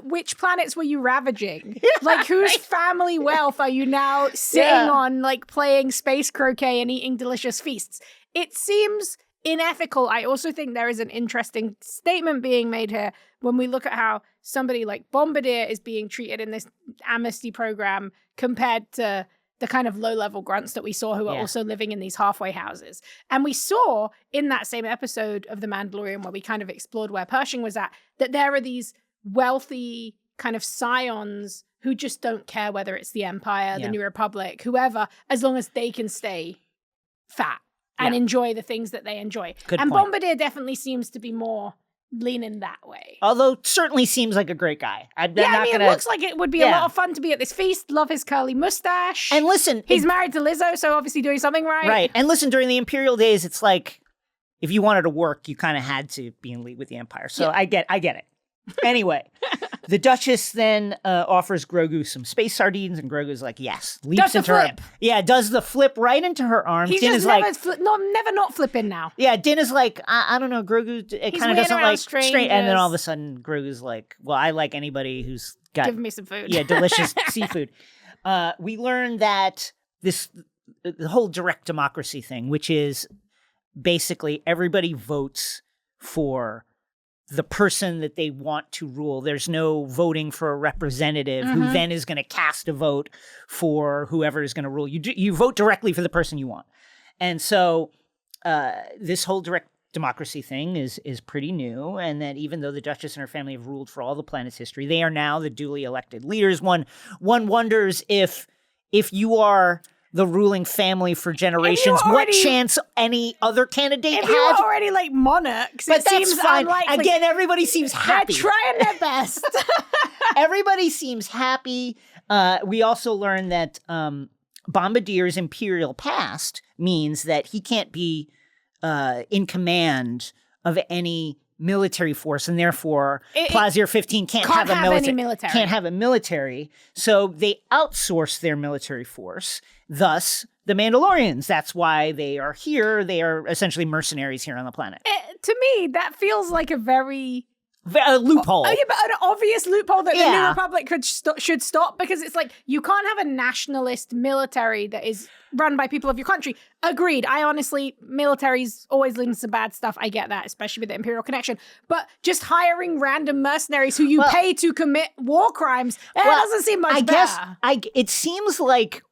which planets were you ravaging? Like, whose family wealth are you now sitting on, like playing space croquet and eating delicious feasts? It seems unethical. I also think there is an interesting statement being made here when we look at how somebody like Bombardier is being treated in this amnesty program compared to the kind of low-level grunts that we saw who are also living in these halfway houses. And we saw in that same episode of The Mandalorian where we kind of explored where Pershing was at, that there are these wealthy kind of scions who just don't care whether it's the Empire, the New Republic, whoever, as long as they can stay fat and enjoy the things that they enjoy. Good and point. Bombardier definitely seems to be more leaning that way. Although certainly seems like a great guy. It looks like it would be a lot of fun to be at this feast. Love his curly mustache. And listen, he's married to Lizzo, so obviously doing something right. Right. And listen, during the Imperial days, it's like if you wanted to work, you kind of had to be in league with the Empire. So I get it. Anyway, the Duchess then offers Grogu some space sardines, and Grogu's like, yes. Leaps into her. Yeah, does the flip right into her arms. He's Din just never not flipping now. Yeah, Din is like, I don't know, Grogu kind of doesn't like straight. And then all of a sudden, Grogu's like, well, I like anybody who's got... Give me some food. Yeah, delicious seafood. We learn that the whole direct democracy thing, which is basically everybody votes for the person that they want to rule. There's no voting for a representative who then is going to cast a vote for whoever is going to rule. You vote directly for the person you want. And so this whole direct democracy thing is pretty new, and that even though the Duchess and her family have ruled for all the planet's history, they are now the duly elected leaders. One wonders if you are the ruling family for generations, what chance any other candidate had. If you were already like monarchs, but it that's seems fine. unlikely. Again, everybody seems happy. They're trying their best. Everybody seems happy. We also learned that Bombadier's imperial past means that he can't be in command of any military force, and therefore Plaisir 15 can't have any military. Can't have a military. So they outsource their military force. Thus, the Mandalorians. That's why they are here. They are essentially mercenaries here on the planet. To me, that feels like a very loophole. Oh, yeah, but an obvious loophole that the New Republic should stop, because it's like, you can't have a nationalist military that is run by people of your country. Agreed. I honestly, militaries always lead to bad stuff. I get that, especially with the Imperial connection. But just hiring random mercenaries who you pay to commit war crimes, doesn't seem much better. It seems like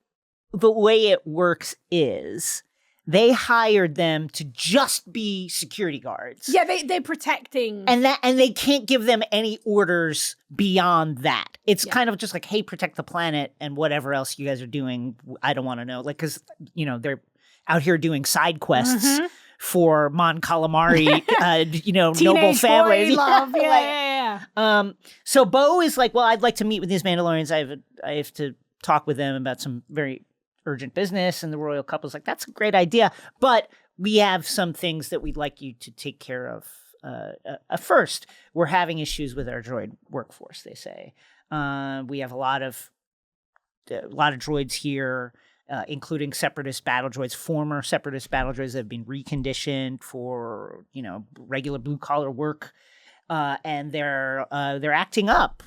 the way it works is they hired them to just be security guards. Yeah, they're protecting. And they can't give them any orders beyond that. It's kind of just like, hey, protect the planet, and whatever else you guys are doing, I don't want to know. Like, because, they're out here doing side quests for Mon Calamari, noble families. Love. Yeah. So Bo is like, well, I'd like to meet with these Mandalorians. I have to talk with them about some very urgent business, and the royal couple's like, that's a great idea, but we have some things that we'd like you to take care of first. We're having issues with our droid workforce, they say. We have a lot of droids here, including separatist battle droids, former separatist battle droids that have been reconditioned for regular blue collar work, and they're acting up.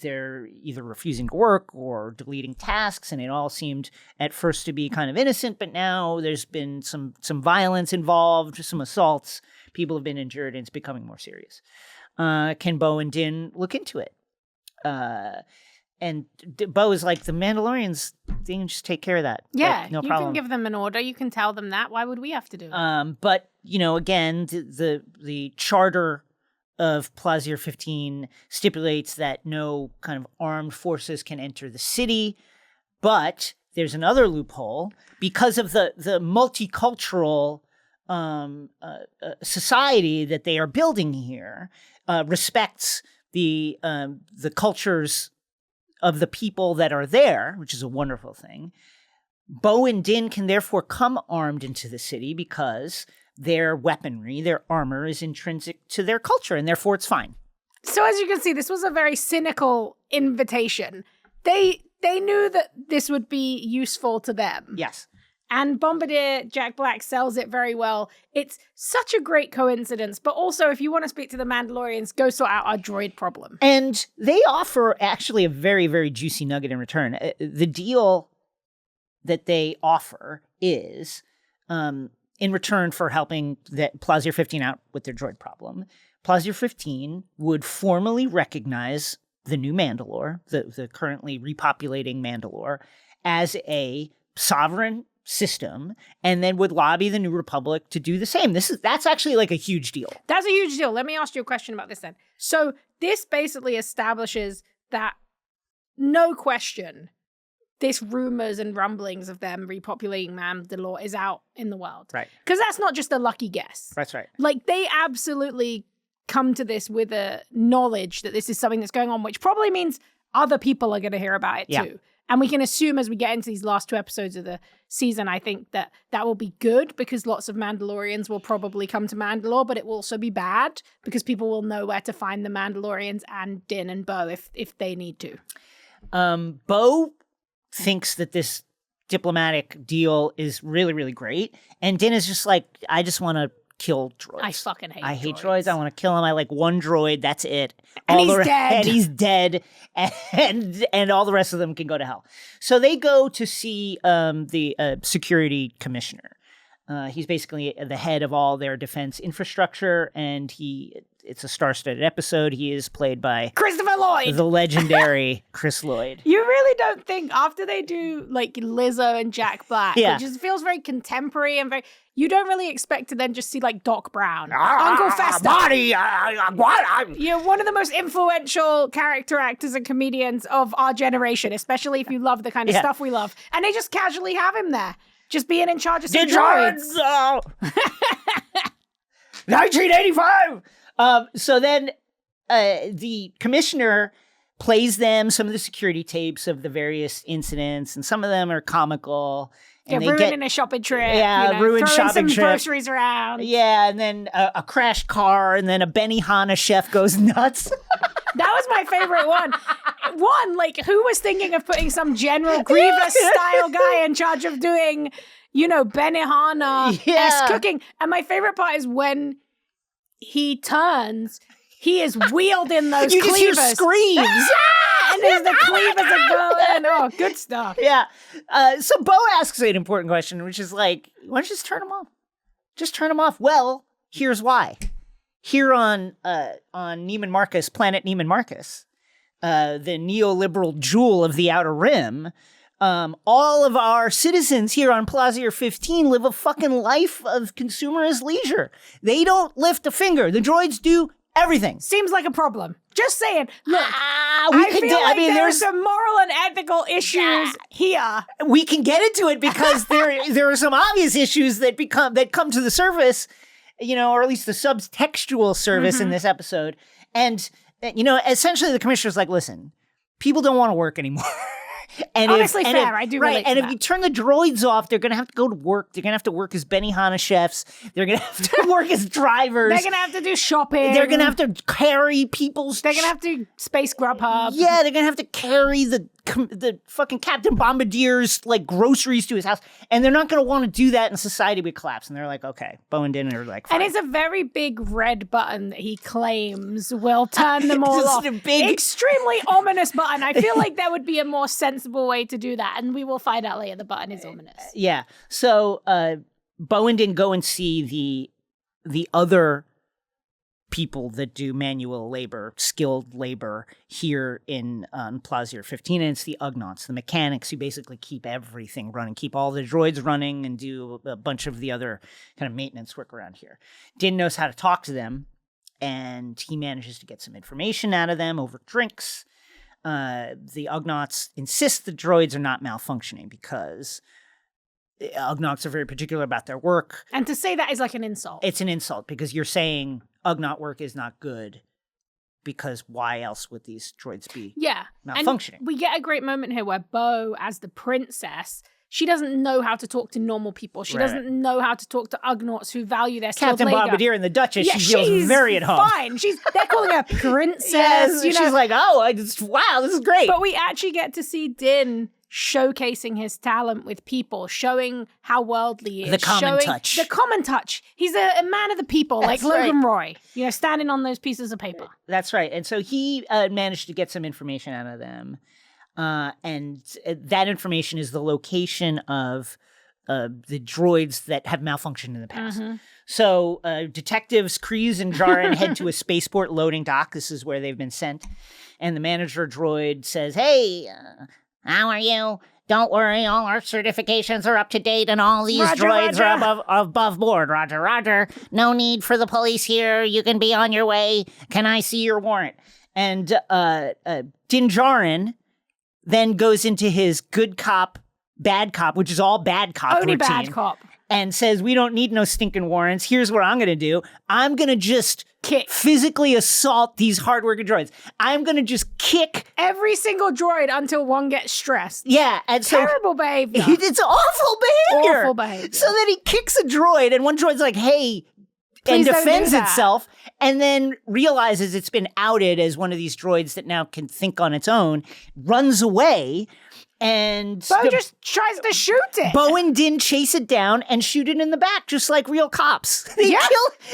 They're either refusing to work or deleting tasks, and it all seemed at first to be kind of innocent, but now there's been some violence involved, some assaults. People have been injured, and it's becoming more serious. Can Bo and Din look into it? And Bo is like, the Mandalorians, they can just take care of that. Yeah, no problem. You can give them an order. You can tell them that. Why would we have to do it? But, again, the charter of Plaisir 15 stipulates that no kind of armed forces can enter the city. But there's another loophole because of the multicultural society that they are building here, respects the cultures of the people that are there, which is a wonderful thing. Bo and Din can therefore come armed into the city because their weaponry, their armor is intrinsic to their culture, and therefore it's fine. So as you can see, this was a very cynical invitation. They knew that this would be useful to them. Yes. And Bombardier Jack Black sells it very well. It's such a great coincidence, but also if you want to speak to the Mandalorians, go sort out our droid problem. And they offer actually a very, very juicy nugget in return. The deal that they offer is, in return for helping Plaisir 15 out with their droid problem, Plaisir 15 would formally recognize the new Mandalore, the currently repopulating Mandalore, as a sovereign system, and then would lobby the New Republic to do the same. That's actually like a huge deal. That's a huge deal. Let me ask you a question about this then. So this basically establishes that, no question, this rumors and rumblings of them repopulating Mandalore is out in the world. Right. Because that's not just a lucky guess. That's right. Like, they absolutely come to this with a knowledge that this is something that's going on, which probably means other people are going to hear about it too. And we can assume as we get into these last 2 episodes of the season, I think that will be good because lots of Mandalorians will probably come to Mandalore, but it will also be bad because people will know where to find the Mandalorians and Din and Bo if they need to. Bo thinks that this diplomatic deal is really, really great. And Din is just like, I just want to kill droids. I fucking hate I hate droids. I want to kill him. I like one droid. That's it. And he's dead. And he's dead. And all the rest of them can go to hell. So they go to see the security commissioner. He's basically the head of all their defense infrastructure, and it's a star-studded episode. He is played by Christopher Lloyd, the legendary Chris Lloyd. You really don't think after they do like Lizzo and Jack Black, which just feels very contemporary and very, you don't really expect to then just see like Doc Brown, Uncle Fester. Marty, You're one of the most influential character actors and comedians of our generation, especially if you love the kind of stuff we love. And they just casually have him there. Just being in charge of some droids. 1985! So then the commissioner plays them some of the security tapes of the various incidents, and some of them are comical. And they ruining a shopping trip. Yeah, ruined shopping some trip. Groceries around. Yeah, and then a crashed car, and then a Benihana chef goes nuts. That was my favorite one. Like, who was thinking of putting some General Grievous-style guy in charge of doing, Benihana-esque cooking? And my favorite part is when he turns, he is wheeled in those you cleavers. You just hear screams. And there's the cleavers are going. Oh, good stuff. Yeah. So Bo asks an important question, which is like, why don't you just turn them off? Just turn them off. Well, here's why. Here on Neiman Marcus, Planet Neiman Marcus, the neoliberal jewel of the Outer Rim, all of our citizens here on Plaza 15 live a fucking life of consumerist leisure. They don't lift a finger. The droids do everything. Seems like a problem. Just saying. Look, I feel like there's some moral and ethical issues here. We can get into it because there are some obvious issues that come to the surface, or at least the subtextual service in this episode. And, essentially the commissioner's like, listen, people don't want to work anymore. And honestly, fair. I do relate and to if you turn the droids off, they're going to have to go to work. They're going to have to work as Benihana chefs. They're going to have to work as drivers. They're going to have to do shopping. They're going to have to carry people's... They're going to have to do space Grubhub. Yeah, they're going to have to carry the fucking Captain Bombardier's like groceries to his house. And they're not going to want to do that, and society would collapse. And they're like, okay, Bo and Din are like, fine. And it's a very big red button that he claims will turn them all off. Extremely ominous button. I feel like there would be a more sensible way to do that. And we will find out later the button is ominous. Yeah. So Bo and Din go and see the other people that do manual labor, skilled labor here in Plaza 15, and it's the Ugnaughts, the mechanics who basically keep everything running, keep all the droids running, and do a bunch of the other kind of maintenance work around here. Din knows how to talk to them, and he manages to get some information out of them over drinks. The Ugnaughts insist the droids are not malfunctioning because Ugnaughts are very particular about their work. And to say that is like an insult. It's an insult because you're saying Ugnaught work is not good, because why else would these droids be malfunctioning? And we get a great moment here where Bo, as the princess, she doesn't know how to talk to normal people. She doesn't know how to talk to Ugnaughts who value their skilled Captain labor. Bombardier and the Duchess, she feels very at home. Fine. They're calling her princess. Yes, she's like, wow, this is great. But we actually get to see Din showcasing his talent with people, showing how worldly he is. The common touch. The common touch. He's a man of the people, like Logan Roy, standing on those pieces of paper. That's right. And so he managed to get some information out of them. And that information is the location of the droids that have malfunctioned in the past. Mm-hmm. So detectives Kryze and Djarin head to a spaceport loading dock. This is where they've been sent. And the manager droid says, hey, how are you? Don't worry, all our certifications are up to date and all these droids are above board. Roger, roger. No need for the police here. You can be on your way. Can I see your warrant? And Din Djarin then goes into his good cop, bad cop, which is all bad cop Only routine. Bad cop. And says, we don't need no stinking warrants. Here's what I'm going to do. I'm going to just physically assault these hardworking droids. I'm going to just kick every single droid until one gets stressed. Yeah. And so terrible behavior. It's awful behavior. Awful behavior. So then he kicks a droid and one droid's like, hey, please, and defends itself, and then realizes it's been outed as one of these droids that now can think on its own, runs away. And Bo just tries to shoot it. Bo and Din chase it down and shoot it in the back, just like real cops. Very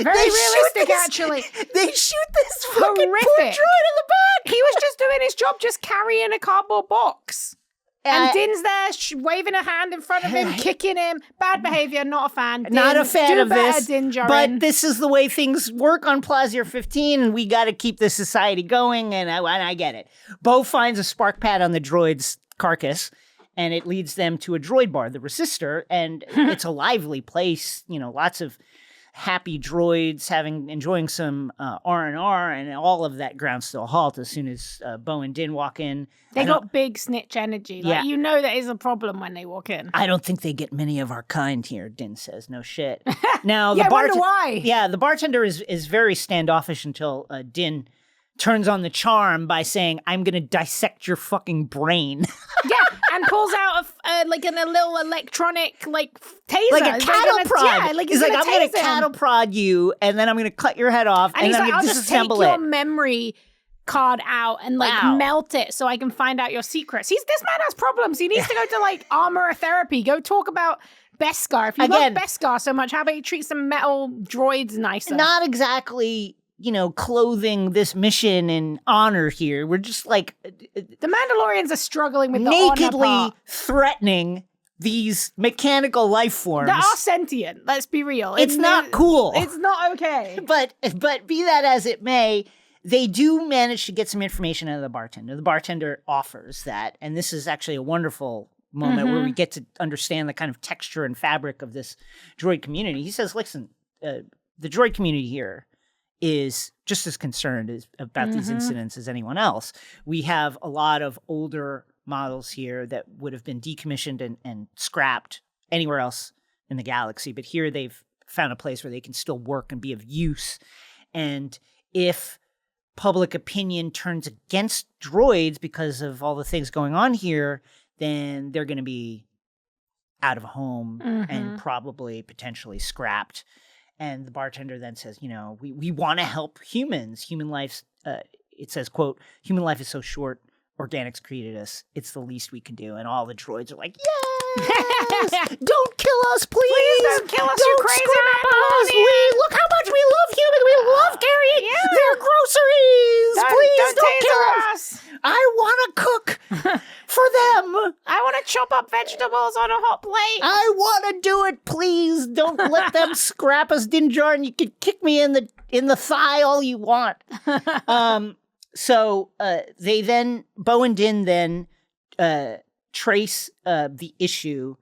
realistic, actually. They shoot this fucking Horrific. poor droid in the back. He was just doing his job, just carrying a cardboard box. And Din's there, waving a hand in front of him, kicking him. Bad behavior, not a fan. Din, not a fan do of better, this. Din Djarin. But this is the way things work on Plazier 15, and we got to keep this society going, and I get it. Bo finds a spark pad on the droid's carcass, and it leads them to a droid bar, the Resistor, and it's a lively place. You know, lots of happy droids enjoying some R&R, and all of that grounds to a halt as soon as Bo and Din walk in. They got big snitch energy. Like, you know that is a problem when they walk in. I don't think they get many of our kind here, Din says. No shit. Now, I wonder why. Yeah, the bartender is very standoffish until Din turns on the charm by saying, I'm going to dissect your fucking brain. And pulls out a little electronic taser. Like a cattle prod. He's like, I'm going to cattle prod you, and then I'm going to cut your head off, and then I'm going to disassemble I'll just take your memory card out and melt it so I can find out your secrets. This man has problems. He needs to go to armor therapy. Go talk about Beskar. If you love Beskar so much, how about you treat some metal droids nicer? Not exactly, clothing this mission in honor here. We're just the Mandalorians are struggling with the nakedly threatening these mechanical life forms that are sentient. Let's be real. It's not cool. It's not okay. But be that as it may, they do manage to get some information out of the bartender. The bartender offers that, and this is actually a wonderful moment where we get to understand the kind of texture and fabric of this droid community. He says, listen, the droid community here is just as concerned about these incidents as anyone else. We have a lot of older models here that would have been decommissioned and scrapped anywhere else in the galaxy, but here they've found a place where they can still work and be of use. And if public opinion turns against droids because of all the things going on here, then they're going to be out of a home and probably potentially scrapped. And the bartender then says, we want to help humans. Human life's, it says, quote, human life is so short, organics created us. It's the least we can do. And all the droids are like, yes! Don't kill us, please! Please don't kill us, you crazy Mandalorian! Look how much we love humans! We love carrying their groceries! Please don't kill us! I want to cook for them! I want to chop up vegetables on a hot plate! I want to do it, please! Don't let them scrap us, Din Djarin. You can kick me in the thigh all you want. So Bo and Din then trace the issue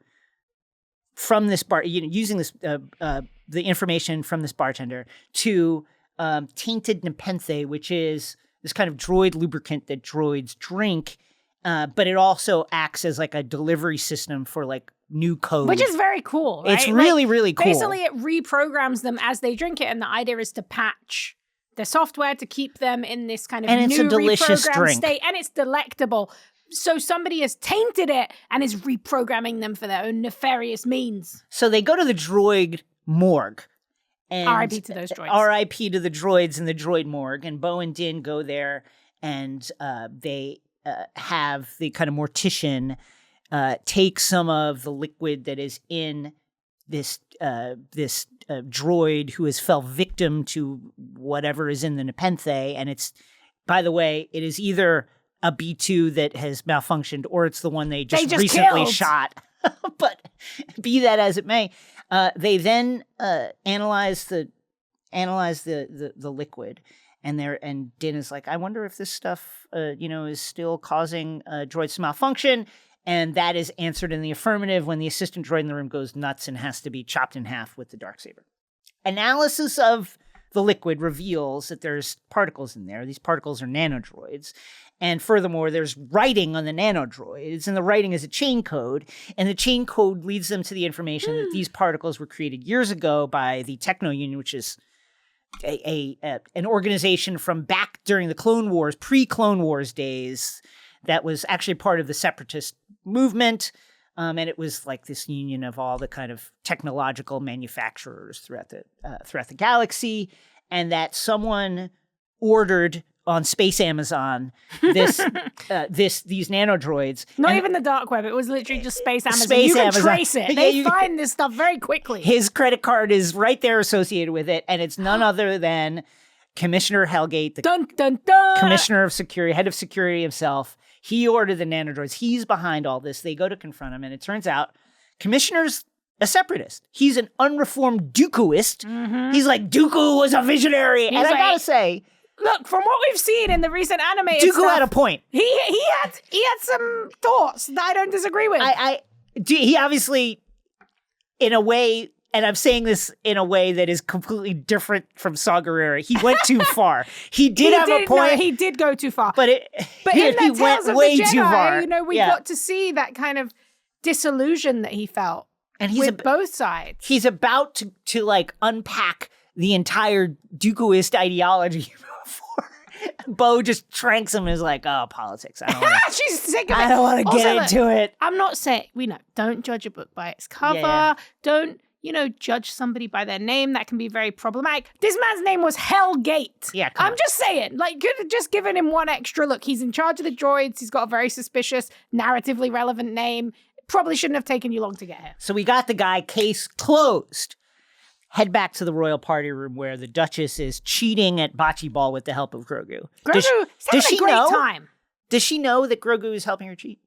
from this using this the information from this bartender to tainted nepenthe, which is this kind of droid lubricant that droids drink, but it also acts as a delivery system for new code, which is very cool. Right? It's really really cool. Basically, it reprograms them as they drink it, and the idea is to patch the software to keep them in this kind of and it's new a delicious reprogrammed drink. state, and it's delectable. So somebody has tainted it and is reprogramming them for their own nefarious means. So they go to the droid morgue. R.I.P. to those droids. R.I.P. to the droids in the droid morgue. And Bo and Din go there, and they have the kind of mortician take some of the liquid that is in this droid who has fell victim to whatever is in the nepenthe. And it's, by the way, it is either a B2 that has malfunctioned or it's the one they just recently killed. But be that as it may, they then analyze the liquid, and Din is like, I wonder if this stuff is still causing droids to malfunction. And that is answered in the affirmative when the assistant droid in the room goes nuts and has to be chopped in half with the darksaber. Analysis of the liquid reveals that there's particles in there. These particles are nanodroids. And furthermore, there's writing on the nanodroids, and the writing is a chain code. And the chain code leads them to the information that these particles were created years ago by the Techno Union, which is an organization from back during the Clone Wars, pre-Clone Wars days, that was actually part of the separatist movement. And it was this union of all the kind of technological manufacturers throughout the galaxy. And that someone ordered on Space Amazon these nanodroids. Not even the dark web. It was literally just Space Amazon. Space you can Amazon. trace it. Yeah, They find this stuff very quickly. His credit card is right there associated with it, and it's none other than Commissioner Hellgate, the dun, dun, dun. Commissioner of Security, head of security himself. He ordered the nanodroids. He's behind all this. They go to confront him, and it turns out Commissioner's a separatist. He's an unreformed Dookuist. Mm-hmm. He's like, Dooku was a visionary. And I gotta say, look, from what we've seen in the recent animated Dooku stuff, had a point. He had some thoughts that I don't disagree with. He obviously, in a way, and I'm saying this in a way that is completely different from Saw Gerrera, he went too far. He did have a point. No, he did go too far. But in the he Tales went of the way Jedi, too far. We got to see that kind of disillusion that he felt. And he's with both sides. He's about to like unpack the entire Dookuist ideology before Bo just tranks him and is like, oh, politics. I don't wanna, She's sick of it. I don't want to get into it. I'm not saying, don't judge a book by its cover. Yeah. Don't, judge somebody by their name. That can be very problematic. This man's name was Hellgate. Yeah, I'm just saying, like, could have just given him one extra look. He's in charge of the droids. He's got a very suspicious, narratively relevant name. Probably shouldn't have taken you long to get here. So we got the guy, case closed. Head back to the royal party room where the Duchess is cheating at bocce ball with the help of Grogu. Does she a great know? Time. Does she know that Grogu is helping her cheat?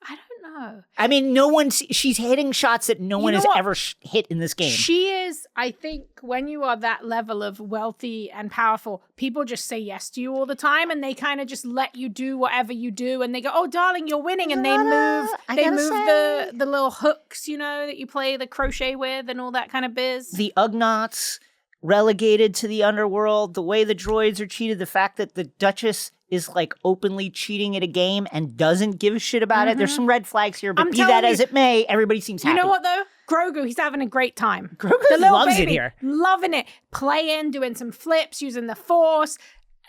I don't know. I mean, she's hitting shots that no one has ever hit in this game. She is, I think, when you are that level of wealthy and powerful, people just say yes to you all the time, and they kind of just let you do whatever you do, and they go, oh, darling, you're winning, and they move the little hooks, that you play the crochet with and all that kind of biz. The Ugnaughts relegated to the underworld, the way the droids are cheated, the fact that the Duchess is like openly cheating at a game and doesn't give a shit about it. There's some red flags here, but be that as it may, everybody seems happy. You know what though? Grogu, he's having a great time. Grogu loves it here. Loving it. Playing, doing some flips, using the Force.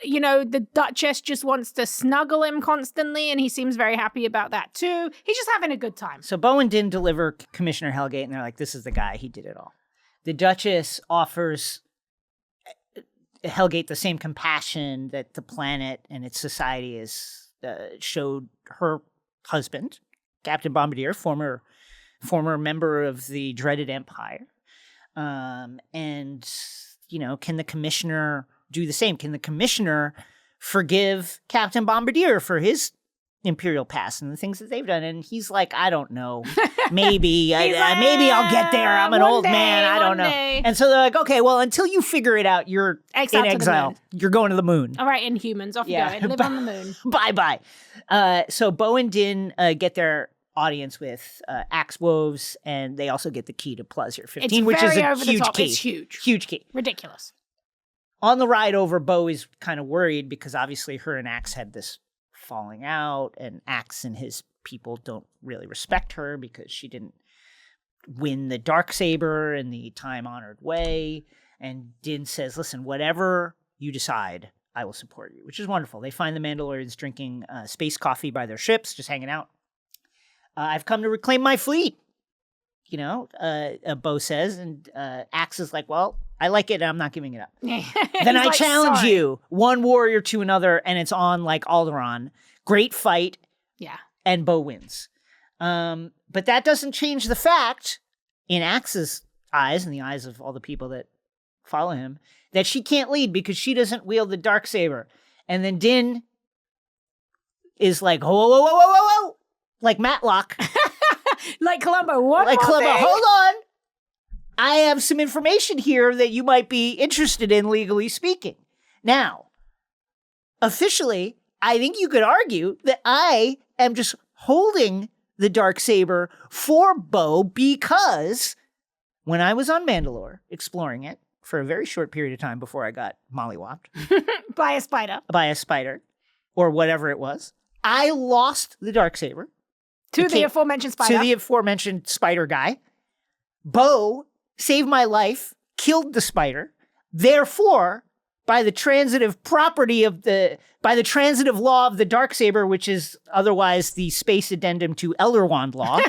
The Duchess just wants to snuggle him constantly, and he seems very happy about that too. He's just having a good time. So Bo and Din deliver Commissioner Hellgate, and they're like, this is the guy. He did it all. The Duchess offers Hellgate the same compassion that the planet and its society has showed her husband, Captain Bombardier, former member of the dreaded Empire. And, can the Commissioner do the same? Can the Commissioner forgive Captain Bombardier for his Imperial past and the things that they've done? And he's like, I don't know. Maybe. Maybe I'll get there. I'm an old man. I don't know. And so they're like, okay, well, until you figure it out, you're in exile. You're going to the moon. All right, Inhumans, off you go and live on the moon. Bye-bye. So Bo and Din get their audience with Axe Woves, and they also get the key to Plazir 15, which is a huge key. It's huge. Huge key. Ridiculous. On the ride over, Bo is kind of worried because obviously her and Axe had this falling out, and Axe and his people don't really respect her because she didn't win the Darksaber in the time-honored way. And Din says, listen, whatever you decide, I will support you, which is wonderful. They find the Mandalorians drinking space coffee by their ships, just hanging out. I've come to reclaim my fleet, Bo says, and Axe is like, well, I like it, and I'm not giving it up. Then I challenge you, one warrior to another, and it's on like Alderaan. Great fight. Yeah. And Bo wins. But that doesn't change the fact, in Axe's eyes and the eyes of all the people that follow him, that she can't lead because she doesn't wield the Darksaber. And then Din is like, whoa, whoa, whoa, whoa, whoa, whoa. Like Matlock. Like Columbo. Hold on. I have some information here that you might be interested in, legally speaking. Now, officially, I think you could argue that I am just holding the Darksaber for Bo because when I was on Mandalore exploring it for a very short period of time before I got mollywopped by a spider or whatever it was, I lost the Darksaber to the aforementioned spider guy. Bo saved my life, killed the spider. Therefore, by the transitive law of the Darksaber, which is otherwise the space addendum to Elder Wand law,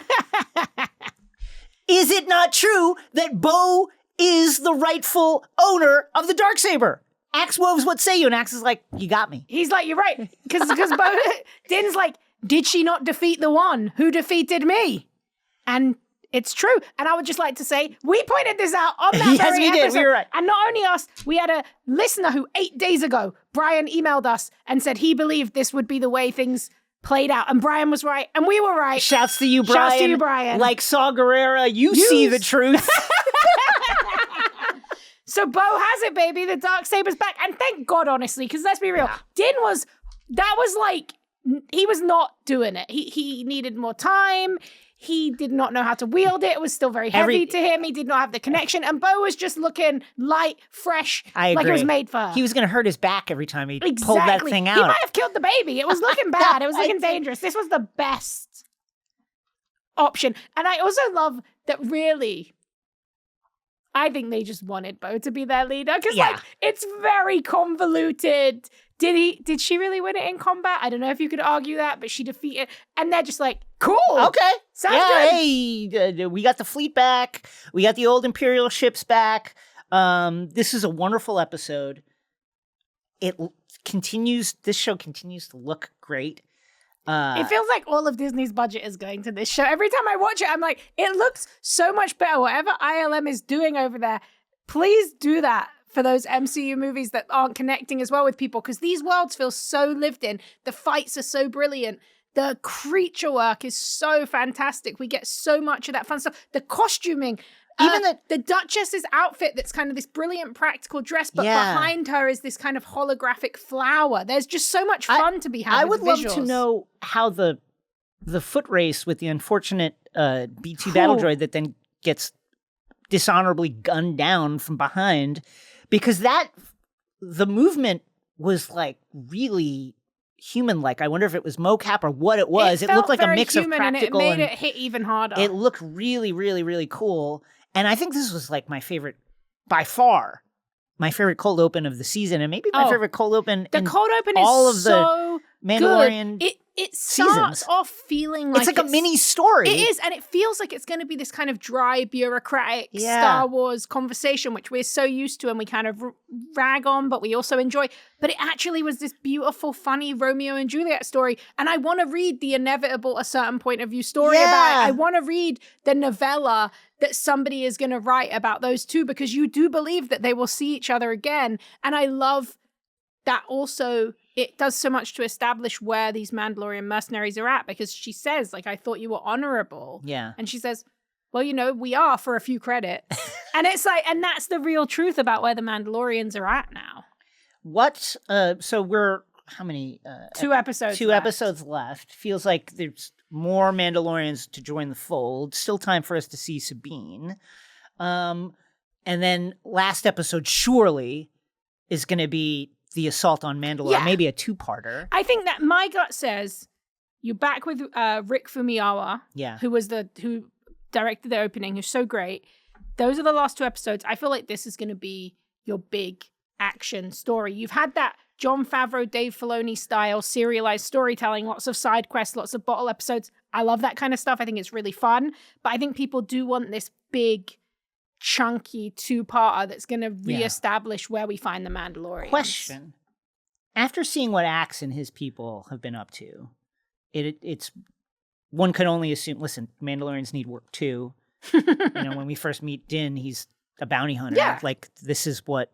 is it not true that Bo is the rightful owner of the Darksaber? Axe Wolves, what say you? And Axe is like, you got me. He's like, you're right. Because Din's like, did she not defeat the one who defeated me? And it's true. And I would just like to say, we pointed this out on that yes, very we episode. did. We were right. And not only us, we had a listener who 8 days ago, Brian emailed us and said he believed this would be the way things played out. And Brian was right. And we were right. Shouts to you, Brian. Shouts to you, Brian. Like Saw Gerrera, you see the truth. So Bo has it, baby. The Darksaber's back. And thank God, honestly, because let's be real. Yeah. Din was like, he was not doing it. He needed more time. He did not know how to wield it. It was still very heavy to him. He did not have the connection. And Bo was just looking light, fresh, like it was made for her. He was going to hurt his back every time he pulled that thing out. He might have killed the baby. It was looking bad. It was looking dangerous. This was the best option. And I also love that really, I think they just wanted Bo to be their leader. Because it's very convoluted. Did she really win it in combat? I don't know if you could argue that, but she defeated, and they're just like, cool. Okay. Sounds good. Hey, we got the fleet back. We got the old Imperial ships back. This is a wonderful episode. This show continues to look great. It feels like all of Disney's budget is going to this show. Every time I watch it, I'm like, it looks so much better. Whatever ILM is doing over there, please do that for those MCU movies that aren't connecting as well with people, because these worlds feel so lived in. The fights are so brilliant. The creature work is so fantastic. We get so much of that fun stuff. The costuming, even the Duchess's outfit that's kind of this brilliant practical dress, but behind her is this kind of holographic flower. There's just so much fun to be had. I with would visuals. love to know how the foot race with the unfortunate B2 battle droid that then gets dishonorably gunned down from behind, because the movement was like really human-like. I wonder if it was mocap or what it was. It looked like a mix of practical and it made it hit even harder. It looked really, really, really cool. And I think this was like my favorite, by far, my favorite cold open of the season, and maybe my favorite cold open. The cold open all is of so the Mandalorian. Good. It starts off feeling like it's a mini story. It is, and it feels like it's going to be this kind of dry, bureaucratic Star Wars conversation, which we're so used to and we kind of rag on, but we also enjoy. But it actually was this beautiful, funny Romeo and Juliet story, and I want to read the inevitable A Certain Point of View story about it. I want to read the novella that somebody is going to write about those two, because you do believe that they will see each other again, and I love that also. It does so much to establish where these Mandalorian mercenaries are at, because she says, like, I thought you were honorable. Yeah. And she says, well, we are for a few credits. And it's like, and that's the real truth about where the Mandalorians are at now. What, so we're, how many? 2 episodes Two episodes left. Feels like there's more Mandalorians to join the fold. Still time for us to see Sabine. And then last episode surely is going to be the assault on Mandalore, maybe a 2-parter. I think that my gut says you're back with Rick Fumiyawa, who directed the opening, who's so great. Those are the last 2 episodes. I feel like this is going to be your big action story. You've had that Jon Favreau, Dave Filoni style serialized storytelling, lots of side quests, lots of bottle episodes. I love that kind of stuff. I think it's really fun. But I think people do want this big, chunky 2-parter that's going to reestablish where we find the Mandalorians. Question. After seeing what Axe and his people have been up to, it's one could only assume, listen, Mandalorians need work too. When we first meet Din, he's a bounty hunter. Yeah. Like, this is what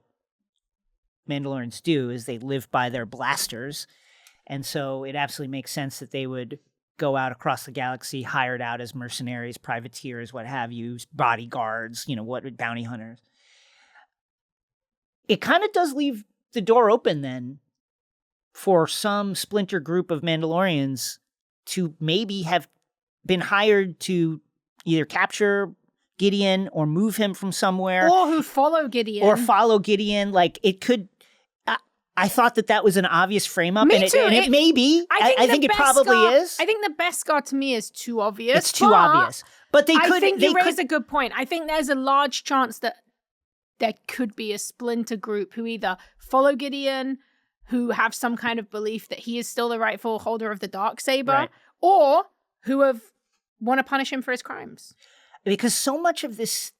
Mandalorians do, is they live by their blasters. And so it absolutely makes sense that they would go out across the galaxy, hired out as mercenaries, privateers, what have you, bodyguards, what bounty hunters. It kind of does leave the door open then for some splinter group of Mandalorians to maybe have been hired to either capture Gideon or move him from somewhere. Or who follow Gideon. Like, it could... I thought that was an obvious frame up. Me too. And it may be. I think it probably is. I think the Beskar to me is too obvious. It's too obvious. But they could... I think you raise a good point. I think there's a large chance that there could be a splinter group who either follow Gideon, who have some kind of belief that he is still the rightful holder of the Darksaber, or who want to punish him for his crimes. Because so much of this,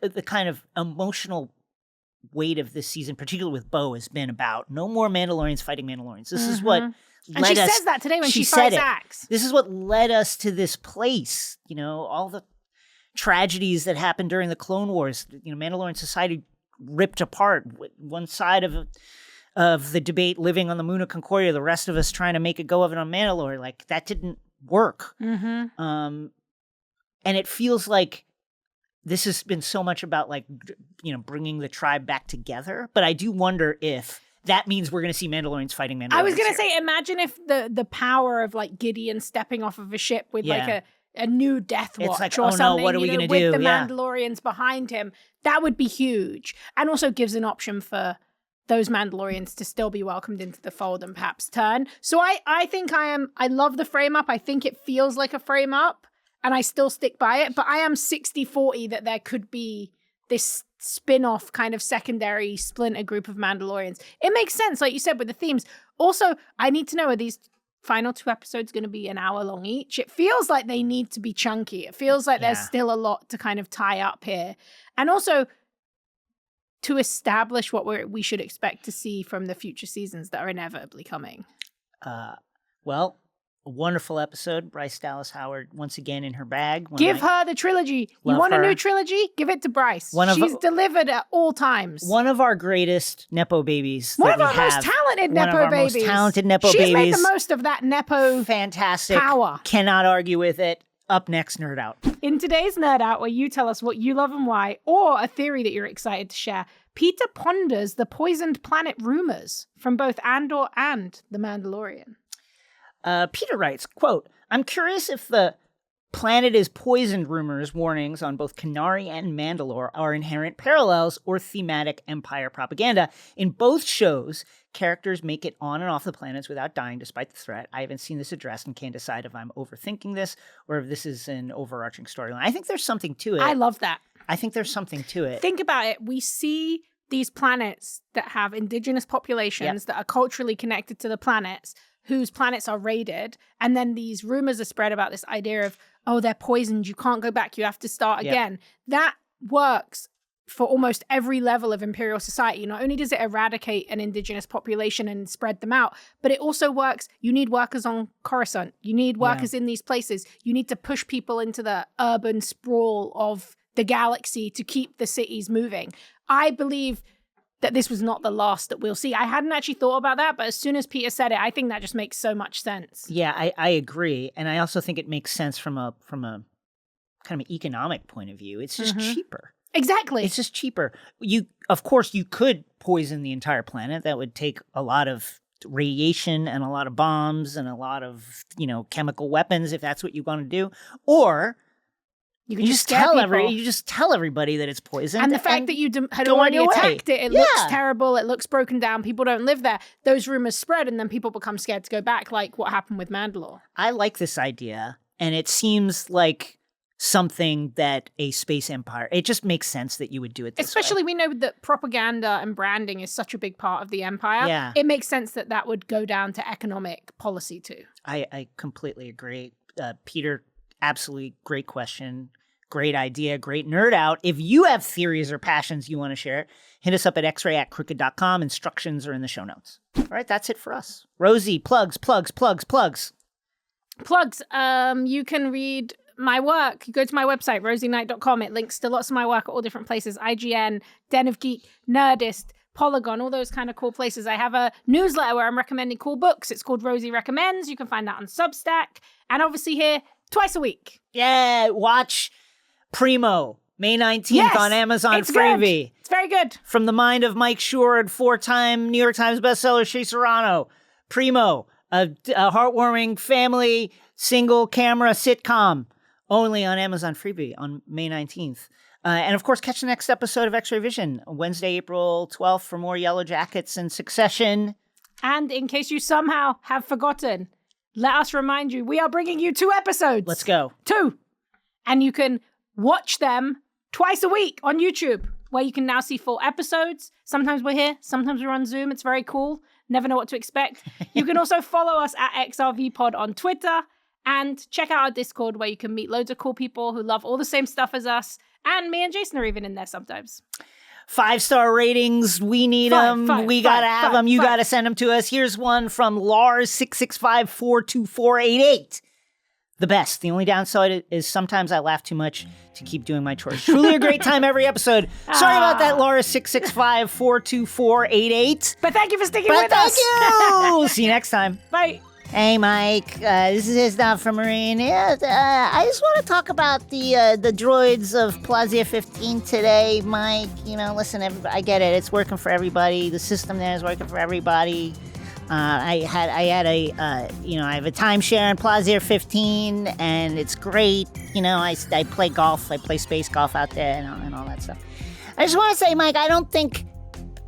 the kind of emotional weight of this season, particularly with Bo, has been about. No more Mandalorians fighting Mandalorians. This is what and she says that today when she said fights Axe. This is what led us to this place. All the tragedies that happened during the Clone Wars. Mandalorian society ripped apart. One side of the debate living on the moon of Concordia, the rest of us trying to make a go of it on Mandalore. Like, that didn't work. And it feels like this has been so much about, like, bringing the tribe back together. But I do wonder if that means we're going to see Mandalorians fighting Mandalorians. I was going to say, imagine if the power of, like, Gideon stepping off of a ship with like a new Death Watch like, or something, what are we going to with do? the Mandalorians behind him, that would be huge. And also gives an option for those Mandalorians to still be welcomed into the fold and perhaps turn. So I think I love the frame up. I think it feels like a frame up and I still stick by it, but I am 60-40 that there could be this spin-off kind of secondary splinter group of Mandalorians. It makes sense, like you said, with the themes. Also, I need to know, are these final 2 episodes going to be an hour long each? It feels like they need to be chunky. It feels like there's still a lot to kind of tie up here. And also to establish what we should expect to see from the future seasons that are inevitably coming. Well, a wonderful episode. Bryce Dallas Howard once again in her bag. Give her the trilogy. You want a new trilogy? Give it to Bryce. She's delivered at all times. One of our greatest Nepo babies. One of our most talented Nepo babies. Most talented Nepo babies. She's made the most of that Nepo fantastic power. Cannot argue with it. Up next, Nerd Out. In today's Nerd Out, where you tell us what you love and why, or a theory that you're excited to share, Peter ponders the poisoned planet rumors from both Andor and The Mandalorian. Peter writes, quote, "I'm curious if the planet is poisoned rumors warnings on both Kenari and Mandalore are inherent parallels or thematic Empire propaganda. In both shows, characters make it on and off the planets without dying despite the threat. I haven't seen this addressed and can't decide if I'm overthinking this or if this is an overarching storyline." I think there's something to it. I love that. I think there's something to it. Think about it. We see these planets that have indigenous populations that are culturally connected to the planets, whose planets are raided, and then these rumors are spread about this idea of, oh, they're poisoned, you can't go back, you have to start again. That works for almost every level of imperial society. Not only does it eradicate an indigenous population and spread them out, but it also works. You need workers on Coruscant. You need workers in these places. You need to push people into the urban sprawl of the galaxy to keep the cities moving. I believe that this was not the last that we'll see. I hadn't actually thought about that, but as soon as Peter said it, I think that just makes so much sense. Yeah, I agree. And I also think it makes sense from a kind of an economic point of view. It's just cheaper. Exactly. It's just cheaper. Of course, you could poison the entire planet. That would take a lot of radiation and a lot of bombs and a lot of, chemical weapons if that's what you want to do. Or you just tell everybody that it's poisoned. And the fact that you had already attacked it, it looks terrible, it looks broken down, people don't live there. Those rumors spread and then people become scared to go back, like what happened with Mandalore. I like this idea, and it seems like something that a space empire, it just makes sense that you would do it this Especially way. We know that propaganda and branding is such a big part of the empire. Yeah. It makes sense that would go down to economic policy too. I completely agree. Peter, absolutely great question. Great idea. Great nerd out. If you have theories or passions you want to share, hit us up at xray@crooked.com. Instructions are in the show notes. All right, that's it for us. Rosie, plugs. Plugs. You can read my work. You go to my website, rosieknight.com. It links to lots of my work at all different places. IGN, Den of Geek, Nerdist, Polygon, all those kind of cool places. I have a newsletter where I'm recommending cool books. It's called Rosie Recommends. You can find that on Substack. And obviously here, twice a week. Yeah, watch Primo, May 19th on Amazon Freebie. Good. It's very good. From the mind of Mike Shore and 4-time New York Times bestseller Shea Serrano. Primo, a heartwarming family single camera sitcom, only on Amazon Freebie on May 19th. And of course, catch the next episode of X-Ray Vision, Wednesday, April 12th, for more Yellow Jackets and Succession. And in case you somehow have forgotten, let us remind you, we are bringing you 2 episodes. Let's go. 2. And you can watch them twice a week on YouTube, where you can now see full episodes. Sometimes we're here, sometimes we're on Zoom. It's very cool. Never know what to expect. You can also follow us at XRVPod on Twitter and check out our Discord, where you can meet loads of cool people who love all the same stuff as us. And me and Jason are even in there sometimes. 5-star ratings. We need them. We got to have them. You got to send them to us. Here's one from Lars665-42488. The best. The only downside is sometimes I laugh too much to keep doing my chores. Truly a great time every episode. Sorry about that, Lars665-42488. But thank you for sticking with us. Thank you. See you next time. Bye. Hey, Mike. This is Don from Marine. Yeah, I just want to talk about the droids of Plaza 15 today, Mike. You know, listen, I get it. It's working for everybody. The system there is working for everybody. I have a timeshare in Plaza 15, and it's great. You know, I play golf. I play space golf out there and all that stuff. I just want to say, Mike, I don't think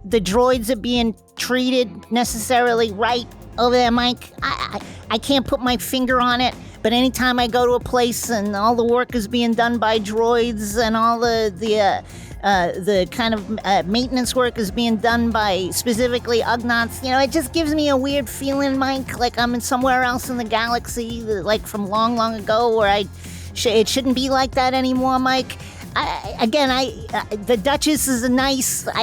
the droids are being treated necessarily right over there, Mike. I can't put my finger on it, but anytime I go to a place and all the work is being done by droids and all the kind of maintenance work is being done by specifically Ugnaughts, you know, it just gives me a weird feeling, Mike, like I'm in somewhere else in the galaxy, like from long, long ago, where it shouldn't be like that anymore, Mike. The Duchess is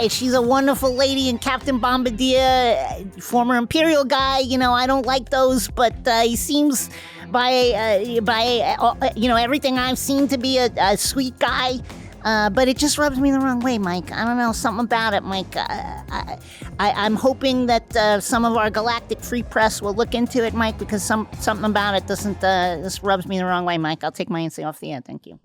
she's a wonderful lady, and Captain Bombardier, former Imperial guy, you know, I don't like those, but he seems by everything I've seen to be a sweet guy. But it just rubs me the wrong way, Mike. I don't know, something about it, Mike. I'm hoping that some of our galactic free press will look into it, Mike, because something about it this rubs me the wrong way, Mike. I'll take my NC off the air. Thank you.